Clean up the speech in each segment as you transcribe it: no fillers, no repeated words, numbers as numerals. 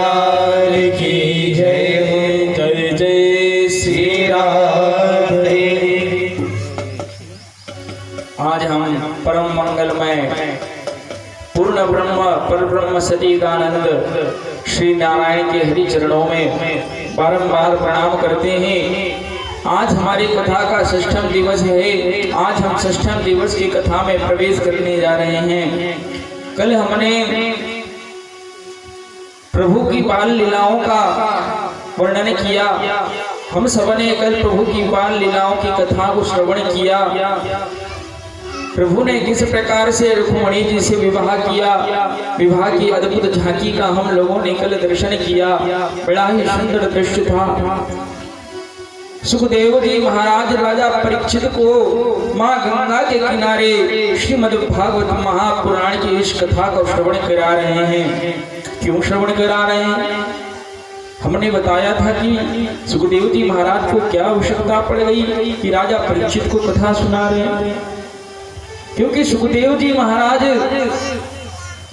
लाल की जय। जय जय श्री राधे। आज हम परम मंगलमय पूर्ण ब्रह्म पर ब्रह्म सच्चिदानंद श्री नारायण के हरि चरणों में बारंबार प्रणाम करते हैं। आज हमारी कथा का षष्ठम दिवस है। आज हम षष्ठम दिवस की कथा में प्रवेश करने जा रहे हैं। कल हमने प्रभु की बाल लीलाओं का वर्णन किया। हम सबने कल प्रभु की बाल लीलाओं की कथा को श्रवण किया। प्रभु ने किस प्रकार से रुक्मिणी जी से विवाह किया, विवाह की अद्भुत झांकी का हम लोगों ने कल दर्शन किया। बड़ा ही सुंदर दृश्य था। सुखदेव जी महाराज राजा परीक्षित को माँ गंगा के किनारे श्रीमद् भागवत महापुराण की इस कथा को श्रवण करा रहे हैं। क्यों श्रवण करा रहे हैं? हमने बताया था कि सुखदेव जी महाराज को क्या आवश्यकता पड़ गई कि राजा परीक्षित को कथा सुना रहे हैं। क्योंकि सुखदेव जी महाराज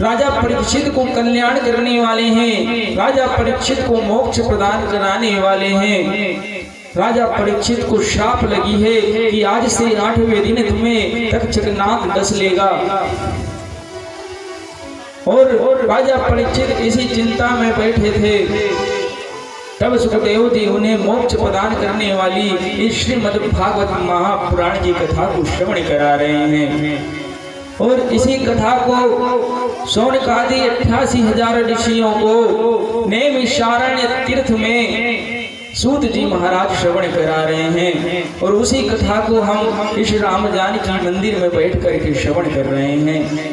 राजा परीक्षित को कल्याण करने वाले हैं। राजा परीक्षित को मोक्ष प्रदान कराने वाले हैं। राजा परीक्षित को शाप लगी है कि आज से 8वें दिन तुम्हें तक्षक नाग डस लेगा। और राजा परीक्षित इसी चिंता में बैठे थे। तब सुखदेव जी उन्हें मोक्ष प्रदान करने वाली इस श्रीमद् भागवत महापुराण की कथा को श्रवण करा रहे हैं। और इसी कथा को शौनकादि 88,000 ऋषियों को नैमिषारण्य तीर्थ में सूत जी महाराज श्रवण करा रहे हैं। और उसी कथा को हम इस राम जानकी मंदिर में बैठ कर के श्रवण कर रहे हैं।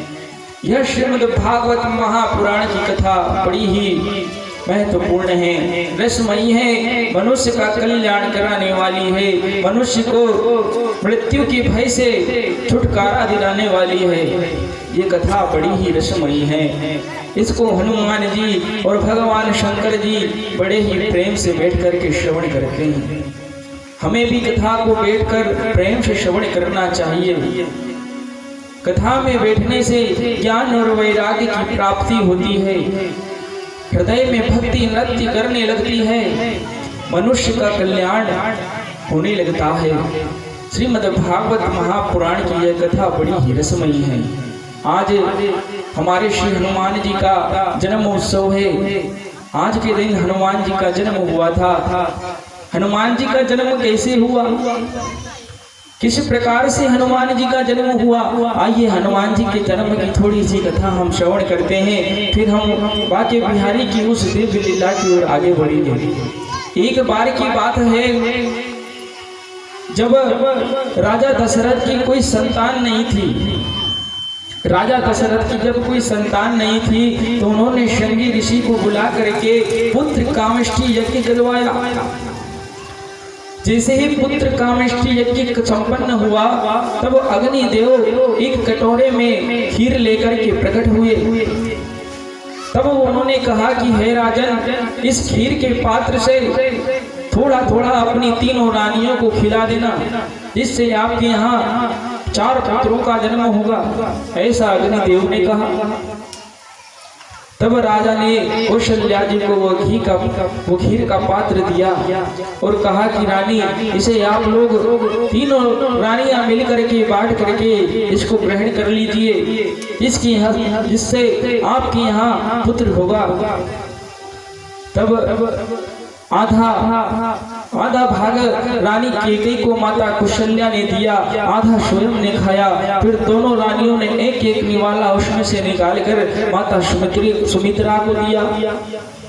यह श्रीमद् भागवत महापुराण की कथा बड़ी ही महत्वपूर्ण है, रसमयी है, मनुष्य का कल्याण कराने वाली है, मनुष्य को मृत्यु के भय से छुटकारा दिलाने वाली है। ये कथा बड़ी ही रसमयी है। इसको हनुमान जी और भगवान शंकर जी बड़े ही प्रेम से बैठ कर के श्रवण करते हैं। हमें भी कथा को बैठकर प्रेम से श्रवण करना चाहिए। कथा में बैठने से ज्ञान और वैराग्य की प्राप्ति होती है। हृदय में भक्ति नृत्य करने लगती है। मनुष्य का कल्याण होने लगता है। श्रीमद् भागवत महापुराण की यह कथा बड़ी ही रसमयी है। आज हमारे श्री हनुमान जी का जन्म उत्सव है। आज के दिन हनुमान जी का जन्म हुआ था। हनुमान जी का जन्म कैसे हुआ, किस प्रकार से हनुमान जी का जन्म हुआ, आइए हनुमान जी के जन्म की थोड़ी सी कथा हम श्रवण करते हैं। फिर हम बाके बिहारी की उस दिव्य लीला की ओर आगे बढ़ेंगे। एक बार की बात है, जब राजा दशरथ की कोई संतान नहीं थी। राजा दशरथ की जब कोई संतान नहीं थी तो उन्होंने शृंगी ऋषि को बुला करके पुत्र कामेष्टि यज्ञ दिलवाया। जैसे ही पुत्र कामेष्टि यज्ञ संपन्न हुआ तब अग्निदेव एक कटोरे में खीर लेकर के प्रकट हुए। तब उन्होंने कहा कि हे राजन, इस खीर के पात्र से थोड़ा थोड़ा अपनी तीनों रानियों को खिला देना, जिससे आपके यहाँ 4 पुत्रों का जन्म होगा। ऐसा अग्निदेव ने कहा। तब राजा ने कौशल्या जी को वो खीर का पात्र दिया और कहा कि रानी, इसे आप लोग तीनों रानियां मिल करके बांट करके इसको ग्रहण कर लीजिए, जिससे आपके यहाँ पुत्र होगा। तब आधा भाग रानी कैकेयी को माता कौशल्या ने दिया, आधा स्वयं ने खाया। फिर दोनों रानियों ने एक एक निवाला उसमें से निकालकर माता सुमित्रा को दिया,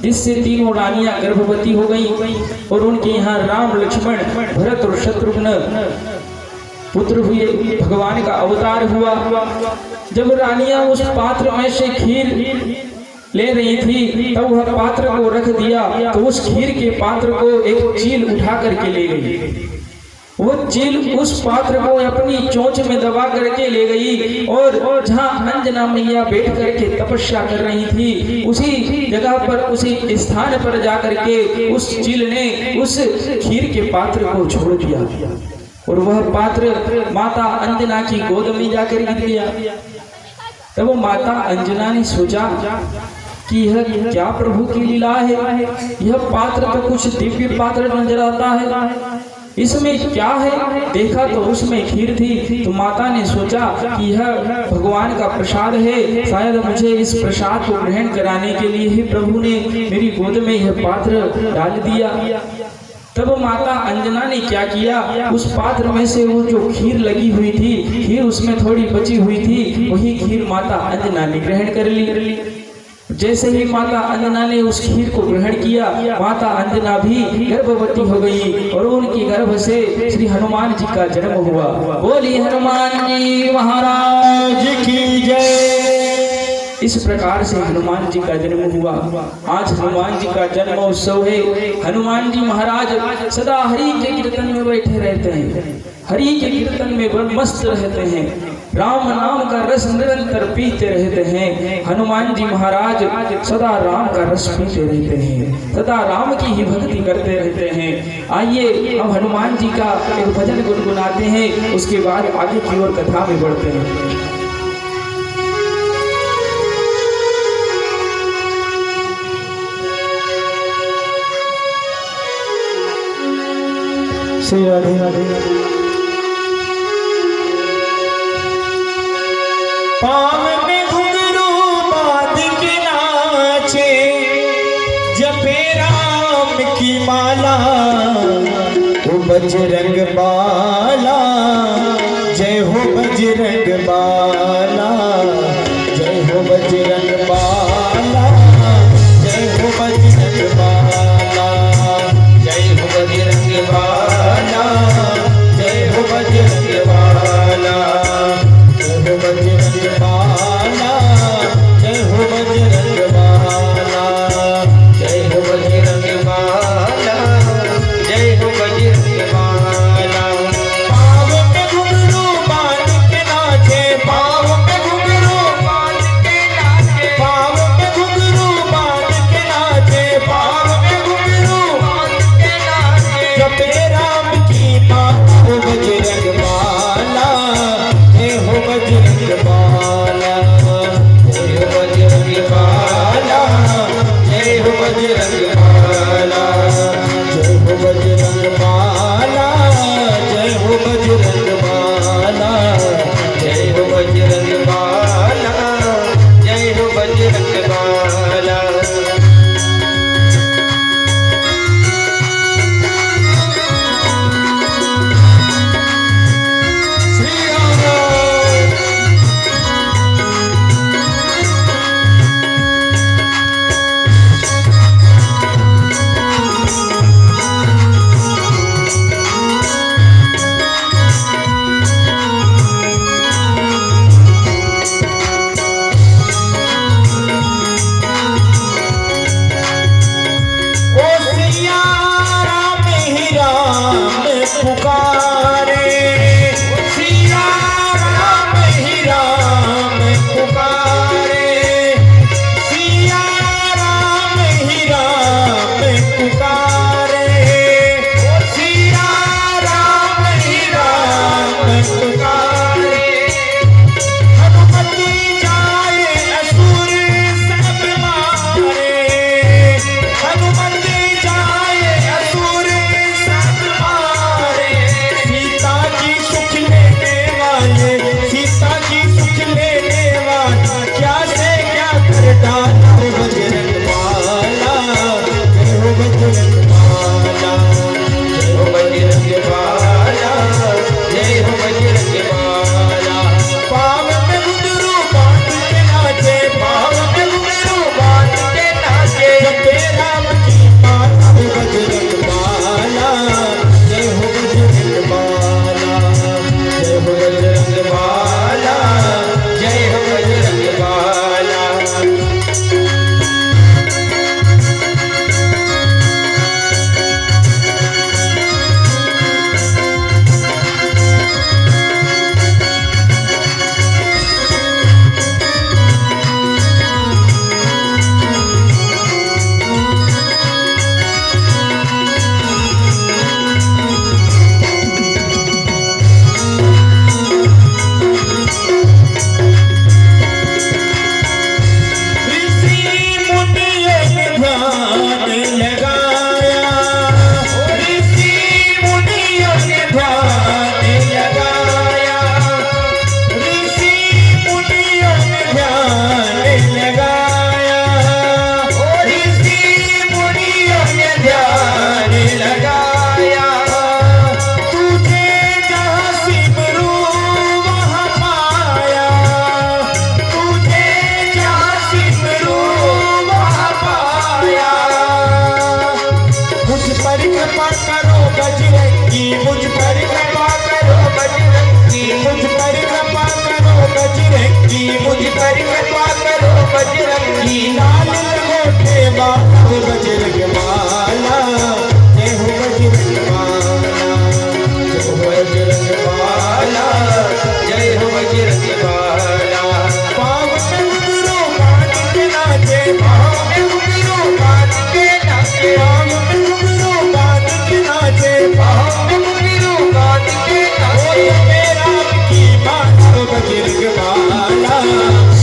जिससे तीनों रानियां गर्भवती हो गई। और उनके यहाँ राम, लक्ष्मण, भरत और शत्रुघ्न पुत्र हुए। भगवान का अवतार हुआ। जब रानियां उस पात्र में से खीर ले रही थी तब वह पात्र को रख दिया तो उस खीर के पात्र को एक चील उठा करके ले गई। वो चील उस पात्र को अपनी चोंच में दबा करके ले गई और जहाँ अंजना मैया बैठ करके तपस्या कर रही थी उसी जगह पर, उसी स्थान पर जाकर के उस चील ने उस खीर के पात्र को छोड़ दिया और वह पात्र माता अंजना की गोद में जाकर गिर गया। तब माता अंजना ने सोचा कि यह क्या प्रभु की लीला है। यह पात्र तो कुछ दिव्य पात्र नजर आता है, इसमें क्या है। देखा तो उसमें खीर थी, तो माता ने सोचा कि यह भगवान का प्रसाद है, शायद मुझे इस प्रसाद को ग्रहण कराने के लिए ही प्रभु ने मेरी गोद में यह पात्र डाल दिया। तब माता अंजना ने क्या किया, उस पात्र में से वो जो खीर लगी हुई थी, खीर उसमें थोड़ी बची हुई थी, वही खीर माता अंजना ने ग्रहण कर ली। जैसे ही माता अंजना ने उस खीर को ग्रहण किया, माता अंजना भी गर्भवती हो गई और उनके गर्भ से श्री हनुमान जी का जन्म हुआ। बोली हनुमान जी महाराज की जय। इस प्रकार से हनुमान जी का जन्म हुआ। आज हनुमान जी का जन्म उत्सव है। हनुमान जी महाराज सदा हरि के कीर्तन में बैठे रहते हैं, हरि के कीर्तन में मस्त रहते हैं, राम नाम का रस निरंतर पीते रहते हैं। हनुमान जी महाराज सदा राम का रस पीते रहते हैं, सदा राम की ही भक्ति करते रहते हैं। आइए हम हनुमान जी का एक भजन गुनगुनाते हैं, उसके बाद आगे की ओर कथा में बढ़ते हैं। श्री राधे राधे। पाँव में घुंघरू बांध के नाचे, जपे राम की माला, ओ बजरंग बाला, जय हो बजरंग बाला, जय हो बजरंग बाला, जय हो बजरंग बाला, जय हो बजरंग बाला, जय हो बजरंग बाला, जय हो बजरंग बाला, जय हो बजरंग बाला, जय हो बजरंग बाला, जय हो बजरंग बाला। पाँव में घुंघरू बांध के नाचे, पाँव में घुंघरू बांध के नाचे, पाँव में घुंघरू बांध के नाचे, पाँव में घुंघरू बांध के नाचे, जपे राम की माला, हो बजरंग बाला, जय हो बजरंग बाला, जय हो बजरंग बाला, जय हो बजरंग बाला, जय हो बजरंग बाला, जय हो बजरंग बाला, जय हो बजरंग बाला, जय हो बजरंग बाला। श्री राम। मुझ पर कृपा करो बजरंगी, मुझ पर कृपा करो बजरंगी, मुझ पर कृपा करो बजरंगी। लाल लंगोटे बाबा बजरंग माला, जय हो बजरंग माला, जय हो बजरंग माला, जय हो बजरंग माला। पाँव में घुंघरू बांध के नाचे, पाँव में घुंघरू बांध के नाचे, पाँव में घुंघरू बांध के नाचे, पाँव में घुंघरू बांध के नाचे। मेरा की माला बजरंग माला,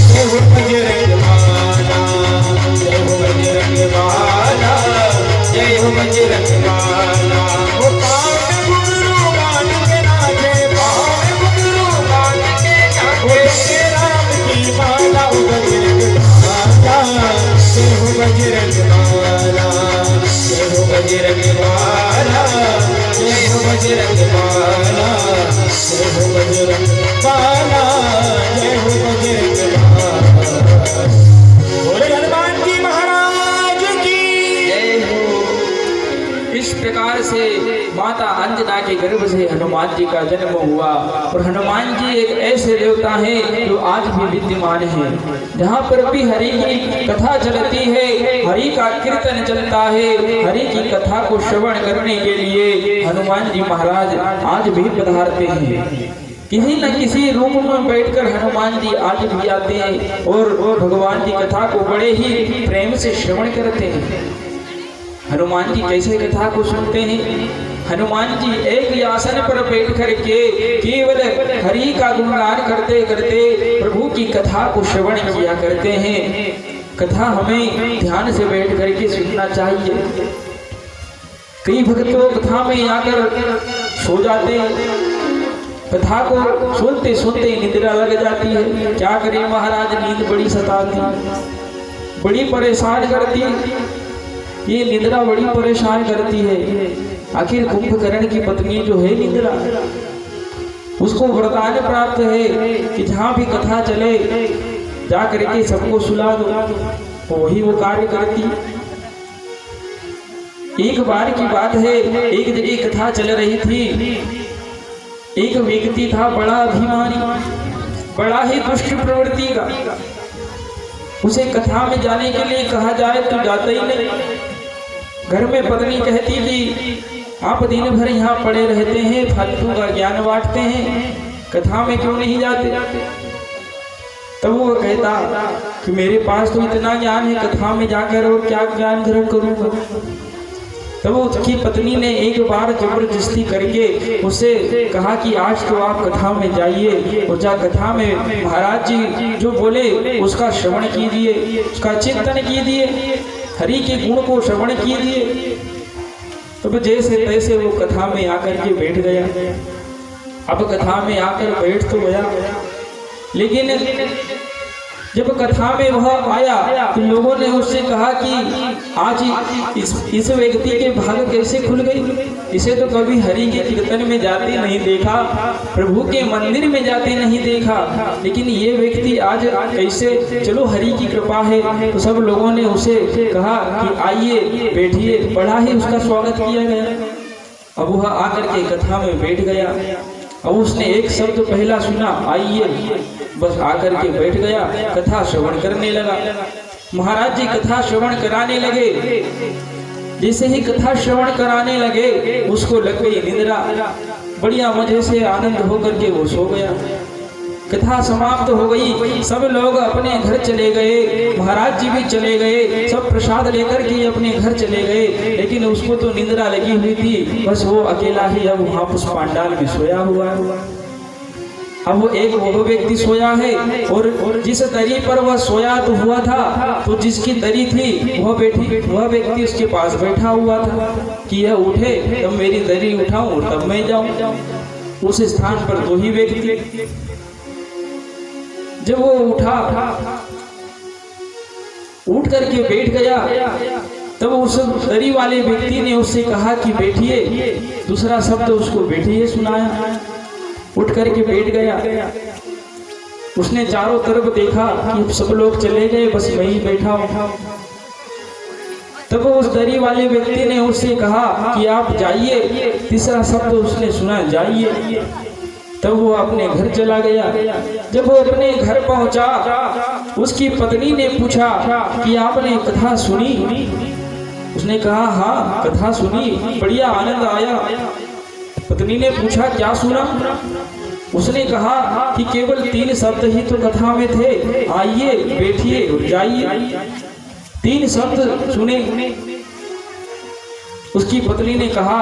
जय हो बजरंग माला, जय हो बजरंग माला, जय हो बजरंग माला। वो पाँव में घुंघरू बांध के नाचे, पाँव में घुंघरू बांध के नाचे। मेरा की माला बजरंग माला, जय हो बजरंग माला, जय हो बजरंग माला, जय हो बजरंग माला, जय हो बजरंग माला, जय हो बजरंग माला। बोले हनुमान जी महाराज की जय हो। इस प्रकार से माता अंजना के गर्भ से हनुमान जी का जन्म हुआ। और हनुमान जी एक ऐसे देवता हैं जो आज भी विद्यमान हैं। जहाँ पर भी हरि की कथा चलती है, हरि का कीर्तन चलता है, हरि की कथा को श्रवण करने के लिए हनुमान जी महाराज आज भी पधारते हैं। किसी न किसी रूप में बैठकर हनुमान जी आज भी आते हैं और भगवान की कथा को बड़े ही प्रेम से श्रवण करते हैं। हनुमान जी कैसे कथा को सुनते हैं? हनुमान जी एक ही आसन पर बैठ करके केवल हरि का गुणगान करते करते प्रभु की कथा को श्रवण किया करते हैं। कथा हमें ध्यान से बैठ करके सुनना चाहिए। कई भक्त तो कथा में आकर सो जाते हैं, कथा को सुनते सुनते निद्रा लग जाती है। क्या करें महाराज, नींद बड़ी सताती, बड़ी परेशान करती, ये निद्रा बड़ी परेशान करती है। आखिर कुंभकर्ण की पत्नी जो है निद्रा, उसको वरदान प्राप्त है कि जहाँ भी कथा चले जा करके सबको सुला दो, वही वो कार्य करती। एक बार की बात है, एक जगह कथा चल रही थी। एक व्यक्ति था बड़ा अभिमानी, बड़ा ही दुष्ट प्रवृत्ति का। उसे कथा में जाने के लिए कहा जाए तो जाता ही नहीं। घर में पत्नी कहती थी, आप दिन भर यहाँ पड़े रहते हैं, फालतू का ज्ञान बांटते हैं, कथा में क्यों नहीं जाते? तब वो कहता कि मेरे पास तो इतना ज्ञान है, कथा में जाकर और क्या ज्ञान ग्रहण करूँगा। तब उसकी पत्नी ने एक बार जबरदस्ती करके उससे कहा कि आज तो आप कथा में जाइए और जा कथा में महाराज जी जो बोले उसका श्रवण कीजिए, उसका चिंतन कीजिए, हरि के गुण को श्रवण कीजिए। तब जैसे तैसे वो कथा में आकर के बैठ गया। अब कथा में आकर बैठ तो गया, लेकिन जब कथा में वह आया तो लोगों ने उससे कहा कि आज इस व्यक्ति के भाग कैसे खुल गई, इसे तो कभी हरि के कीर्तन में जाते नहीं देखा, प्रभु के मंदिर में जाते नहीं देखा, लेकिन ये व्यक्ति आज कैसे? चलो हरि की कृपा है। तो सब लोगों ने उसे कहा कि आइए बैठिए, बड़ा ही उसका स्वागत किया गया। अब वह आकर के कथा में बैठ गया। अब उसने एक शब्द पहला सुना, आइए, बस आकर के बैठ गया, कथा श्रवण करने लगा। महाराज जी कथा श्रवण कराने लगे। जैसे ही कथा श्रवण कराने लगे उसको लग गई निद्रा। बढ़िया मजे से आनंद होकर के वो सो गया। कथा समाप्त हो गई, सब लोग अपने घर चले गए, महाराज जी भी चले गए, सब प्रसाद लेकर के अपने घर चले गए, लेकिन उसको तो निद्रा लगी हुई थी। बस वो अकेला ही अब वहाँ पुष्पांडाल में सोया हुआ है। अब वो एक वो व्यक्ति सोया है और जिस दरी पर वह सोया तो हुआ था, तो जिसकी दरी थी वह व्यक्ति उसके पास बैठा हुआ था कि यह उठे तब मेरी दरी उठाऊं तब मैं जाऊं। उस स्थान पर दो ही व्यक्ति। जब वो उठ करके बैठ गया, तब उस दरी वाले व्यक्ति ने उससे कहा कि बैठिए, दूसरा शब्द उसको बैठिए सुनाया। उठ करके बैठ गया। उसने चारों तरफ देखा कि सब लोग चले गए, बस मैं ही बैठा हूं। तब उस दरी वाले व्यक्ति ने उससे कहा कि आप जाइए। तीसरा शब्द उसने सुना, जाइए। तब वो अपने घर चला गया। जब वो अपने घर पहुंचा, उसकी पत्नी ने पूछा कि आपने कथा सुनी? उसने कहा हाँ, कथा सुनी, बढ़िया आनंद आया। पत्नी ने पूछा क्या सुना? उसने कहा कि केवल 3 शब्द ही तो कथा में थे, आइए, बैठिए और जाइए। 3 शब्द सुने। उसकी पत्नी ने कहा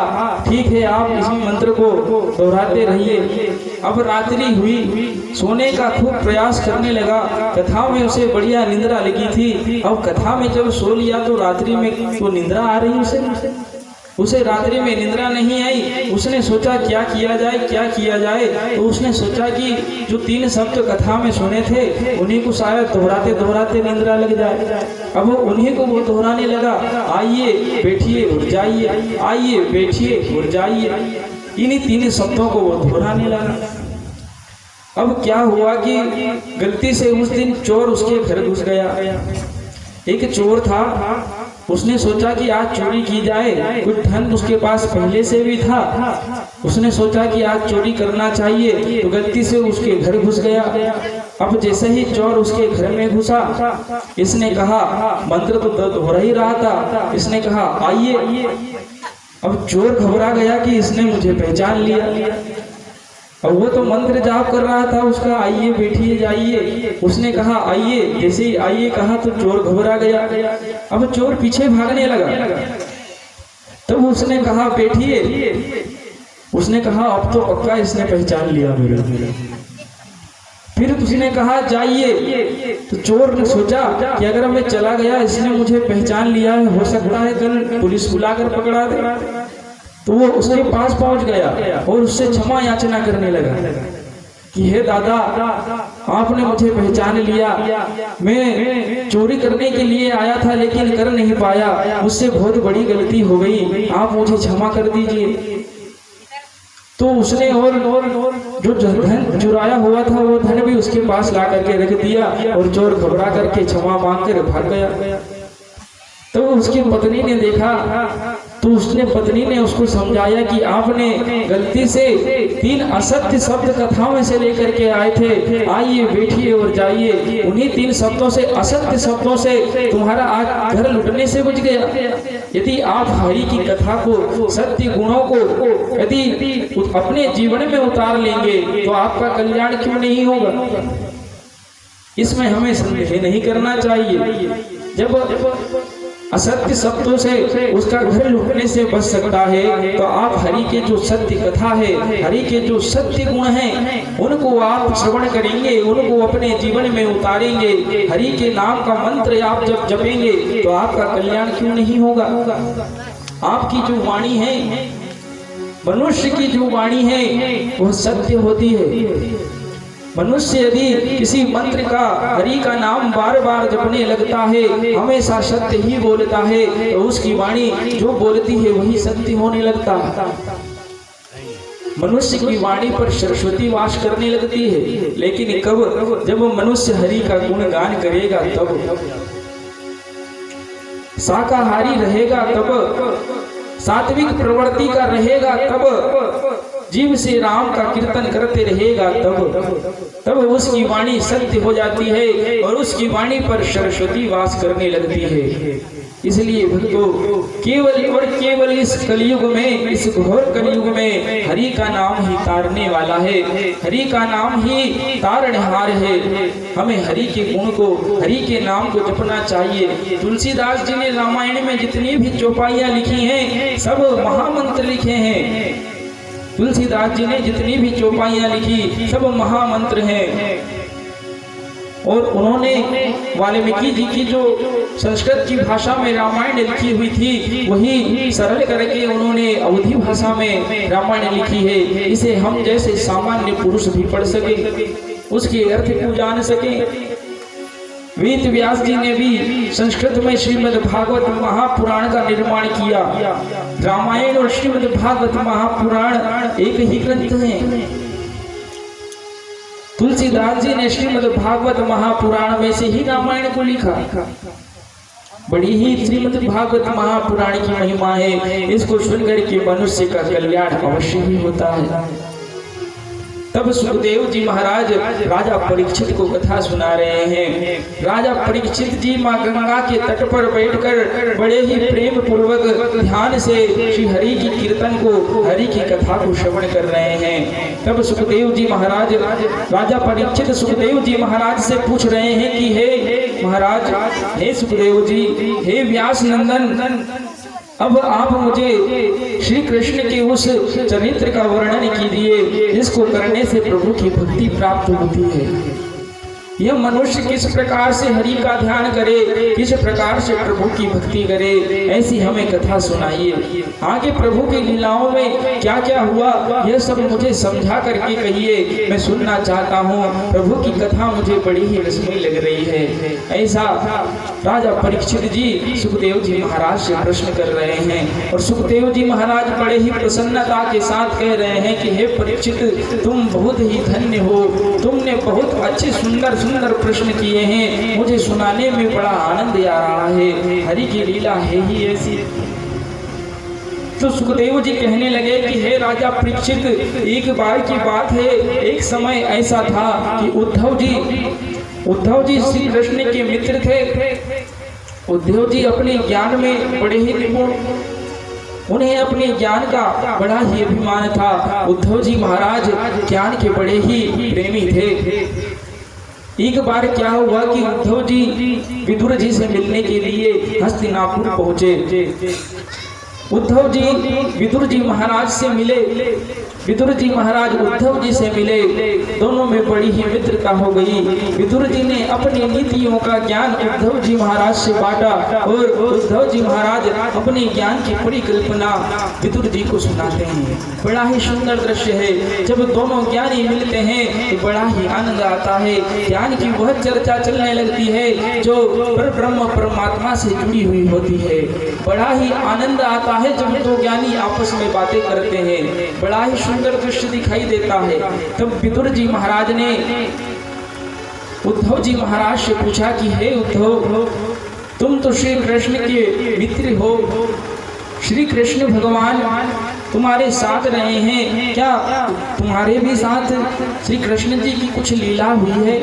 ठीक है, आप इसी मंत्र को दोहराते रहिए। अब रात्रि हुई, सोने का खूब प्रयास करने लगा। कथा में उसे बढ़िया निंद्रा लगी थी। अब कथा में जब सो लिया तो रात्रि में तो निंद्रा आ रही उसे रात्रि में निंद्रा नहीं आई। उसने सोचा क्या किया जाए, क्या किया जाए। तो उसने सोचा कि जो 3 शब्द कथा में सुने थे उन्हीं को शायद दोहराते दोहराते निंद्रा लग जाए। अब उन्हीं को वो दोहराने लगा, आइए, बैठिए और जाइए, आइए, बैठिए और जाइए। इन्हीं 3 शब्दों को वो दोहराने लगा। अब क्या हुआ कि गलती से उस दिन चोर उसके घर घुस गया। एक चोर था, उसने सोचा कि आज चोरी की जाए। कुछ धन उसके पास पहले से भी था। उसने सोचा कि आज चोरी करना चाहिए, तो गलती से उसके घर घुस गया। अब जैसे ही चोर उसके घर में घुसा, इसने कहा, मंत्र तो दोहरा ही रहा था, इसने कहा आइए। अब चोर घबरा गया कि इसने मुझे पहचान लिया। और वो तो मंत्र जाप कर रहा था उसका, आइए, बैठिए, जाइए। उसने कहा आइए, जैसे ही आइए कहा तो चोर घबरा गया। अब चोर पीछे भागने लगा। तब उसने कहा बैठिए। उसने कहा अब तो पक्का इसने पहचान लिया मेरे। फिर उसने कहा जाइए। तो चोर ने सोचा कि अगर मैं चला गया, इसने मुझे पहचान लिया है, हो सकता है कल पुलिस बुलाकर पकड़ा दे। तो वो उसके पास पहुंच गया और उससे क्षमा याचना करने लगा कि हे दादा, आपने मुझे पहचान लिया। मैं चोरी करने के लिए आया था लेकिन कर नहीं पाया, मुझसे बहुत बड़ी गलती हो गई, आप मुझे क्षमा कर दीजिए। तो उसने और जो धन चुराया हुआ था वो धन भी उसके पास ला करके रख दिया और चोर घबरा करके क्षमा मांग कर भाग गया। तो उसकी पत्नी ने देखा तो पत्नी ने उसको समझाया कि आपने गलती से 3 असत्य शब्द कथाओं में से लेकर के आए थे, आइए, बैठिए और जाइए। उन्हीं 3 शब्दों से, असत्य शब्दों से तुम्हारा आज घर लुटने से बच गया। यदि आप हरि की कथा को, सत्य गुणों को यदि अपने जीवन में उतार लेंगे तो आपका कल्याण क्यों नहीं होगा। इसमें हमें संदेह नहीं करना चाहिए। जब असत्य शब्दों से उसका घर लुटने से बच सकता है तो आप हरि के जो सत्य कथा है, हरि के जो सत्य गुण हैं, उनको आप श्रवण करेंगे, उनको अपने जीवन में उतारेंगे। हरि के नाम का मंत्र आप जब जपेंगे तो आपका कल्याण क्यों नहीं होगा। आपकी जो वाणी है, मनुष्य की जो वाणी है वह सत्य होती है। मनुष्य यदि किसी मंत्र का, हरि का नाम बार बार जपने लगता है, हमेशा सत्य ही बोलता है, तो उसकी वाणी जो बोलती है वही सत्य होने लगता है। मनुष्य की वाणी पर सरस्वती वास करने लगती है, लेकिन कब, जब मनुष्य हरि का गुणगान करेगा तब। शाकाहारी रहेगा तब, सात्विक प्रवृत्ति का रहेगा तब, जीव से राम का कीर्तन करते रहेगा तब उसकी वाणी सत्य हो जाती है और उसकी वाणी पर सरस्वती वास करने लगती है। इसलिए भक्तों, केवल और केवल इस कलयुग में, इस घोर कलयुग में हरि का नाम ही तारने वाला है, हरि का नाम ही तारणहार है। हमें हरि के गुण को, हरि के नाम को जपना चाहिए। तुलसीदास जी ने रामायण में जितनी भी चौपाइयां लिखी हैं सब महामंत्र लिखे हैं। तुलसीदास जी ने जितनी भी चौपाइयां लिखी सब महामंत्र हैं। और उन्होंने वाल्मीकि जी की जो संस्कृत की भाषा में रामायण लिखी हुई थी वही सरल करके उन्होंने अवधी भाषा में रामायण लिखी है। इसे हम जैसे सामान्य पुरुष भी पढ़ सके, उसके अर्थ को जान सके। वेद व्यास जी ने भी संस्कृत में श्रीमद् भागवत महापुराण का निर्माण किया। रामायण और श्रीमद् भागवत महापुराण एक ही ग्रंथ है। तुलसीदास जी ने श्रीमद् भागवत महापुराण में से ही रामायण को लिखा। बड़ी ही श्रीमद् भागवत महापुराण की महिमा है। इसको सुनकर के मनुष्य का कल्याण अवश्य ही होता है। तब सुखदेव जी महाराज राजा परीक्षित को कथा सुना रहे हैं। राजा परीक्षित जी माँ गंगा के तट पर बैठकर बड़े ही प्रेम पूर्वक ध्यान से श्री हरि की कीर्तन को, हरि की कथा को श्रवण कर रहे हैं। तब सुखदेव जी महाराज, राजा परीक्षित सुखदेव जी महाराज से पूछ रहे हैं कि हे महाराज, हे सुखदेव जी, हे व्यास नंदन, अब आप मुझे श्री कृष्ण के उस चरित्र का वर्णन कीजिए जिसको करने से प्रभु की भक्ति प्राप्त होती है। यह मनुष्य किस प्रकार से हरि का ध्यान करे, किस प्रकार से प्रभु की भक्ति करे, ऐसी हमें कथा सुनाइए। आगे प्रभु की लीलाओं में क्या क्या हुआ यह सब मुझे समझा करके कहिए, मैं सुनना चाहता हूँ। प्रभु की कथा मुझे बड़ी ही रसमयी लग रही है। ऐसा राजा परीक्षित जी सुखदेव जी महाराज से प्रश्न कर रहे हैं और सुखदेव जी महाराज बड़े ही प्रसन्नता के साथ कह रहे हैं कि हे परीक्षित, तुम बहुत ही धन्य हो, तुमने बहुत अच्छे सुंदर प्रश्न किए हैं, मुझे सुनाने में बड़ा आनंद आ रहा है। हरि की लीला है ही ऐसी। तो सुखदेव जी कहने लगे कि हे राजा परीक्षित, एक बार की बात है, एक समय ऐसा था कि उद्धव जी श्री कृष्ण के मित्र थे। उद्धव जी अपने ज्ञान में बड़े ही निपुण, उन्हें अपने ज्ञान का बड़ा ही अभिमान था। उद्धव जी महाराज ज्ञान के बड़े ही प्रेमी थे। एक बार क्या हुआ कि उद्धव जी विदुर जी से मिलने के लिए हस्तिनापुर पहुंचे। उद्धव जी विदुर जी महाराज से मिले, विदुर जी महाराज उद्धव जी से मिले, दोनों में बड़ी ही मित्रता हो गई। विदुर जी ने अपनी नीतियों का ज्ञान उद्धव जी महाराज से बांटा और उद्धव जी महाराज अपने ज्ञान की पूरी कल्पना विदुर जी को सुनाते हैं। बड़ा ही सुंदर दृश्य है। जब दोनों ज्ञानी मिलते हैं तो बड़ा ही आनंद आता है। ज्ञान की वह चर्चा चलने लगती है जो परब्रह्म परमात्मा से जुड़ी हुई होती है। बड़ा ही आनंद आता है जब दो ज्ञानी आपस में बातें करते हैं। बड़ा ही सुंदर दृश्य दिखाई देता है। तब विदुर जी महाराज ने उद्धव जी महाराज से पूछा कि हे उद्धव, तुम तो श्री कृष्ण के मित्र हो, श्री कृष्ण भगवान तुम्हारे साथ रहे हैं, क्या तुम्हारे भी साथ श्री कृष्ण जी की कुछ लीला हुई है?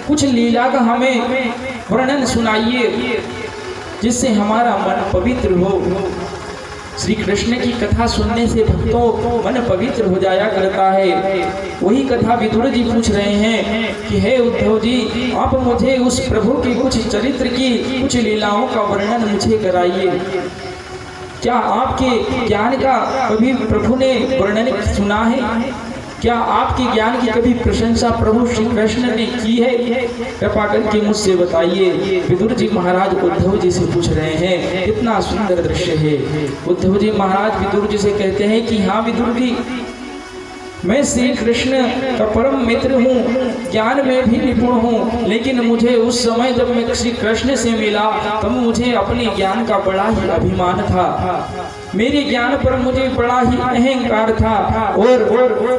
कुछ लीला का हमें वर्णन सुनाइए जिससे हमारा मन पवित्र हो। श्री कृष्ण की कथा सुनने से भक्तों मन पवित्र हो जाया करता है। वही कथा विदुर जी पूछ रहे हैं कि हे उद्धव जी, आप मुझे उस प्रभु की कुछ चरित्र की कुछ लीलाओं का वर्णन मुझे कराइए। क्या आपके ज्ञान का कभी प्रभु ने वर्णन सुना है? क्या आपके ज्ञान की कभी प्रशंसा प्रभु श्री कृष्ण ने की है? कृपा करके मुझसे बताइए। विदुर जी महाराज उद्धव जी से पूछ रहे हैं। कितना सुंदर दृश्य है। उद्धव जी महाराज विदुर जी से कहते हैं कि हाँ विदुर जी, मैं श्री कृष्ण का परम मित्र हूँ, ज्ञान में भी निपुण हूँ, लेकिन मुझे उस समय जब मैं श्री कृष्ण से मिला तब मुझे अपने ज्ञान का बड़ा ही अभिमान था। मेरे ज्ञान पर मुझे बड़ा ही अहंकार था और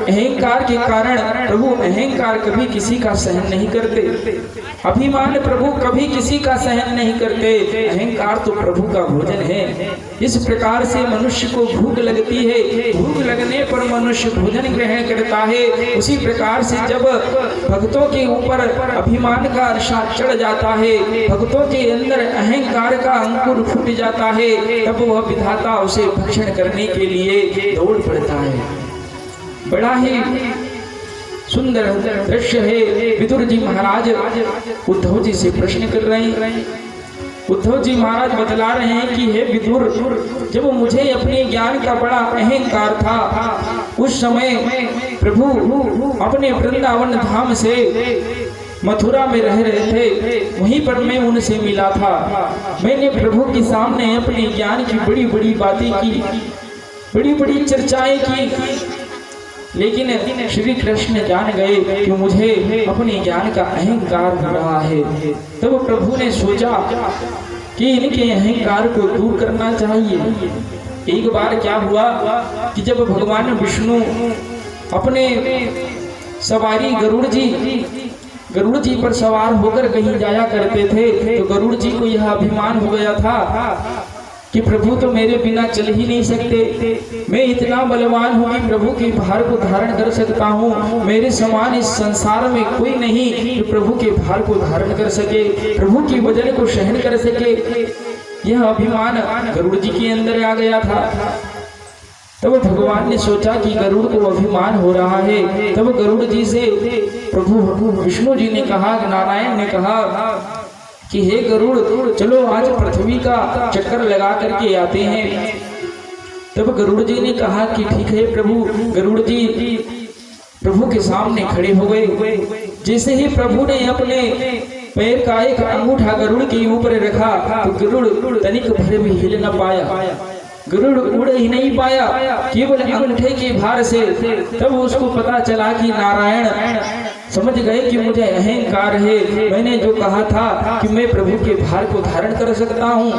अहंकार के कारण प्रभु अहंकार कभी किसी का सहन नहीं करते। अभिमान प्रभु कभी किसी का सहन नहीं करते। अहंकार तो प्रभु का भोजन है। इस प्रकार से मनुष्य को भूख लगती है, भूख लगने पर मनुष्य भोजन ग्रहण करता है। उसी प्रकार से जब भक्तों के ऊपर अभिमान का अर्षा चढ़ जाता है, भक्तों के अंदर अहंकार का अंकुर फूट जाता है, तब वह विधाता उसे भक्षण करने के लिए दौड़ पड़ता है। बड़ा ही सुंदर दृश्य है। विदुर जी महाराज उद्धव जी से प्रश्न कर रहे हैं। उद्धव जी महाराज बतला रहे हैं कि हे विदुर, जब मुझे अपने ज्ञान का बड़ा अहंकार था, उस समय प्रभु अपने वृंदावन धाम से मथुरा में रह रहे थे, वहीं पर मैं उनसे मिला था। मैंने प्रभु के सामने अपने ज्ञान की बड़ी बड़ी बातें की, बड़ी बड़ी चर्चाएं की, लेकिन श्री कृष्ण जान गए कि मुझे अपने ज्ञान का अहंकार हो रहा है। तब प्रभु ने सोचा कि इनके अहंकार को दूर करना चाहिए। एक बार क्या हुआ कि जब भगवान विष्णु अपने सवारी गरुड़ जी गरुड़ जी पर सवार होकर कहीं जाया करते थे, तो गरुड़ जी को यह अभिमान हो गया था कि प्रभु तो मेरे बिना चल ही नहीं सकते। मैं इतना बलवान हूँ कि प्रभु के भार को धारण कर सकता हूँ। मेरे समान इस संसार में कोई नहीं कि प्रभु के भार को धारण कर सके, प्रभु की वजन को सहन कर सके। यह अभिमान गरुड़ जी के अंदर आ गया था। तब भगवान ने सोचा कि गरुड़ को अभिमान हो रहा है। तब गरुड़ जी से प्रभु विष्णु जी ने कहा, नारायण ने कहा कि हे गरुड़, चलो आज पृथ्वी का चक्कर लगा करके आते हैं। तब गरुड़ जी ने कहा कि ठीक है प्रभु। गरुड़ जी प्रभु के सामने खड़े हो गए। जैसे ही प्रभु ने अपने पैर का एक अंगूठा गरुड़ के ऊपर रखा तो गरुड़ तनिक भर भी हिल न पाया, गरुड़ उड़ ही नहीं पाया, केवल अंगूठे के भार से। तब उसको पता चला कि नारायण समझ गए कि मुझे अहंकार है, मैंने जो कहा था कि मैं प्रभु के भार को धारण कर सकता हूँ,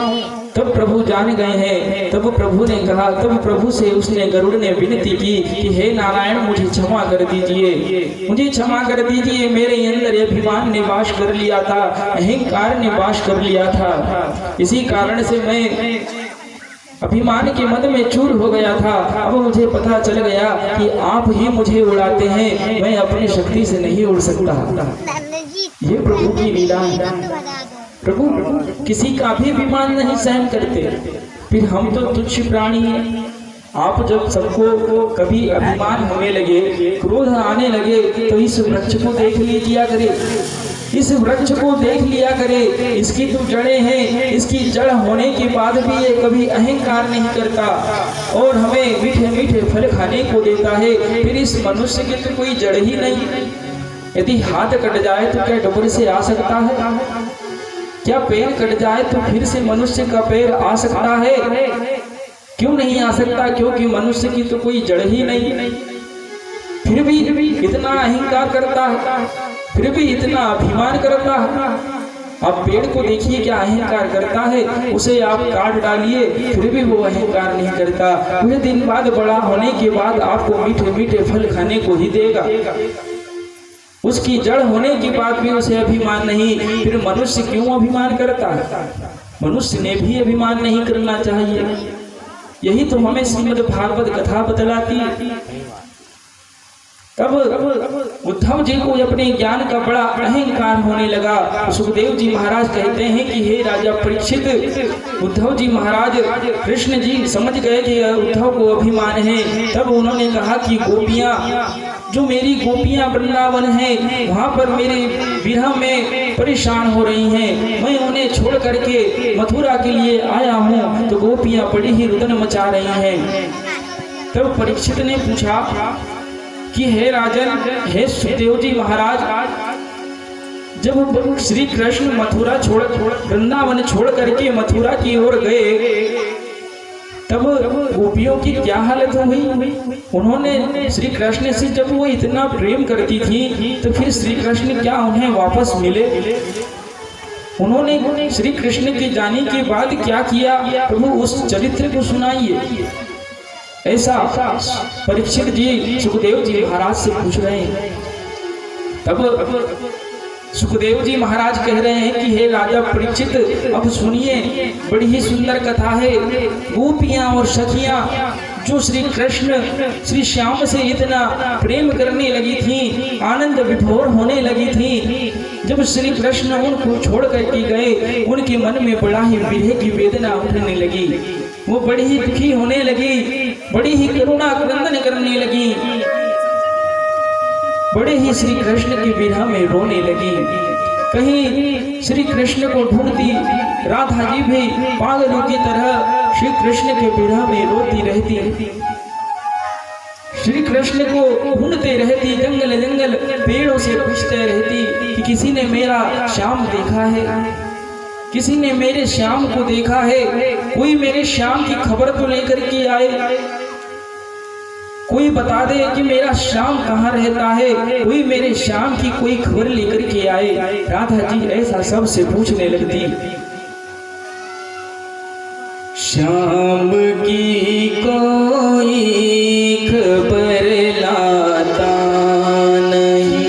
तब प्रभु जान गए हैं। तब प्रभु ने कहा, तब प्रभु से उसने गरुड़ ने विनती की कि हे नारायण, मुझे क्षमा कर दीजिए, मुझे क्षमा कर दीजिए। मेरे अंदर अभिमान ने वास कर लिया था, अहंकार ने वास कर लिया था, इसी कारण से मैं अभिमान के मद में चूर हो गया था। अब मुझे पता चल गया कि आप ही मुझे उड़ाते हैं, मैं अपनी शक्ति से नहीं उड़ सकता। ये प्रभु की लीला है। प्रभु किसी का भी अभिमान नहीं सहन करते, फिर हम तो तुच्छ प्राणी हैं। आप जब सबको कभी अभिमान होने लगे, क्रोध आने लगे, तो इस वृक्ष को देख लीजिए करे, इस वृक्ष को देख लिया करे, इसकी तो जड़ें हैं, इसकी जड़ होने के बाद भी ये कभी अहंकार नहीं करता और हमें मीठे मीठे फल खाने को देता है। फिर इस मनुष्य की तो कोई जड़ ही नहीं। यदि हाथ कट जाए तो क्या डबर से आ सकता है? क्या पैर कट जाए तो फिर से मनुष्य का पैर आ सकता है? क्यों नहीं आ सकता? क्योंकि मनुष्य की तो कोई जड़ ही नहीं। फिर भी इतना अहंकार करता है, फिर भी इतना अभिमान करता है। आप पेड़ को देखिए क्या अहंकार करता है, उसे आप काट डालिए फिर भी वो अहंकार नहीं करता। कुछ दिन बाद बड़ा होने के बाद आपको मीठे मीठे फल खाने को ही देगा। उसकी जड़ होने के बाद भी उसे अभिमान नहीं। फिर मनुष्य क्यों अभिमान करता है? मनुष्य ने भी अभिमान नहीं करना चाहिए। यही तो हमें श्रीमद् भागवत कथा बतलाती है। तब उद्धव जी को अपने ज्ञान का बड़ा अहंकार होने लगा। सुखदेव जी महाराज कहते हैं कि हे राजा परीक्षित, उद्धव जी महाराज कृष्ण जी समझ गए कि उद्धव को अभिमान है। तब उन्होंने कहा कि गोपियां, जो मेरी गोपियां वृंदावन हैं, वहां पर मेरे विरह में परेशान हो रही हैं, मैं उन्हें छोड़ करके मथुरा के लिए आया हूँ, तो गोपियां बड़ी ही रुदन मचा रही हैं। तब परीक्षित ने पूछा कि हे राजन, हे सुखदेव जी महाराज, जब श्री कृष्ण मथुरा छोड़ वृंदावन छोड़ करके मथुरा की ओर गए, तब गोपियों की क्या हालत हुई? उन्होंने श्री कृष्ण से जब वो इतना प्रेम करती थी, तो फिर श्री कृष्ण क्या उन्हें वापस मिले? उन्होंने श्री कृष्ण के जाने के बाद क्या किया? प्रभु उस चरित्र को सुनाइए। ऐसा परीक्षित जी सुखदेव जी महाराज से पूछ रहे हैं। तब सुखदेव जी महाराज कह रहे हैं कि हे राजा परीक्षित, अब सुनिए, बड़ी ही सुंदर कथा है। गोपियां और सखियां जो श्री कृष्ण श्री श्याम से इतना प्रेम करने लगी थी, आनंद विभोर होने लगी थी, जब श्री कृष्ण उनको छोड़ करके गए, उनके मन में बड़ा ही विरह की वेदना उठने लगी। वो बड़ी ही दुखी होने लगी, बड़ी ही करुणा क्रंदन करने लगी, बड़े ही श्री कृष्ण के विरह में रोने लगी। कहीं श्री कृष्ण को ढूंढती राधा जी भी पागलों की तरह श्री कृष्ण के विरह में रोती रहती, श्री कृष्ण को ढूंढते रहती, जंगल जंगल पेड़ों से पूछते रहती कि किसी ने मेरा श्याम देखा है, किसी ने मेरे श्याम को देखा है, कोई मेरे श्याम की खबर तो लेकर के आए, कोई बता दे कि मेरा श्याम कहाँ रहता है, कोई मेरे श्याम की कोई खबर लेकर के आए। राधा जी ऐसा सबसे पूछने लगती। श्याम की कोई खबर लाता नहीं,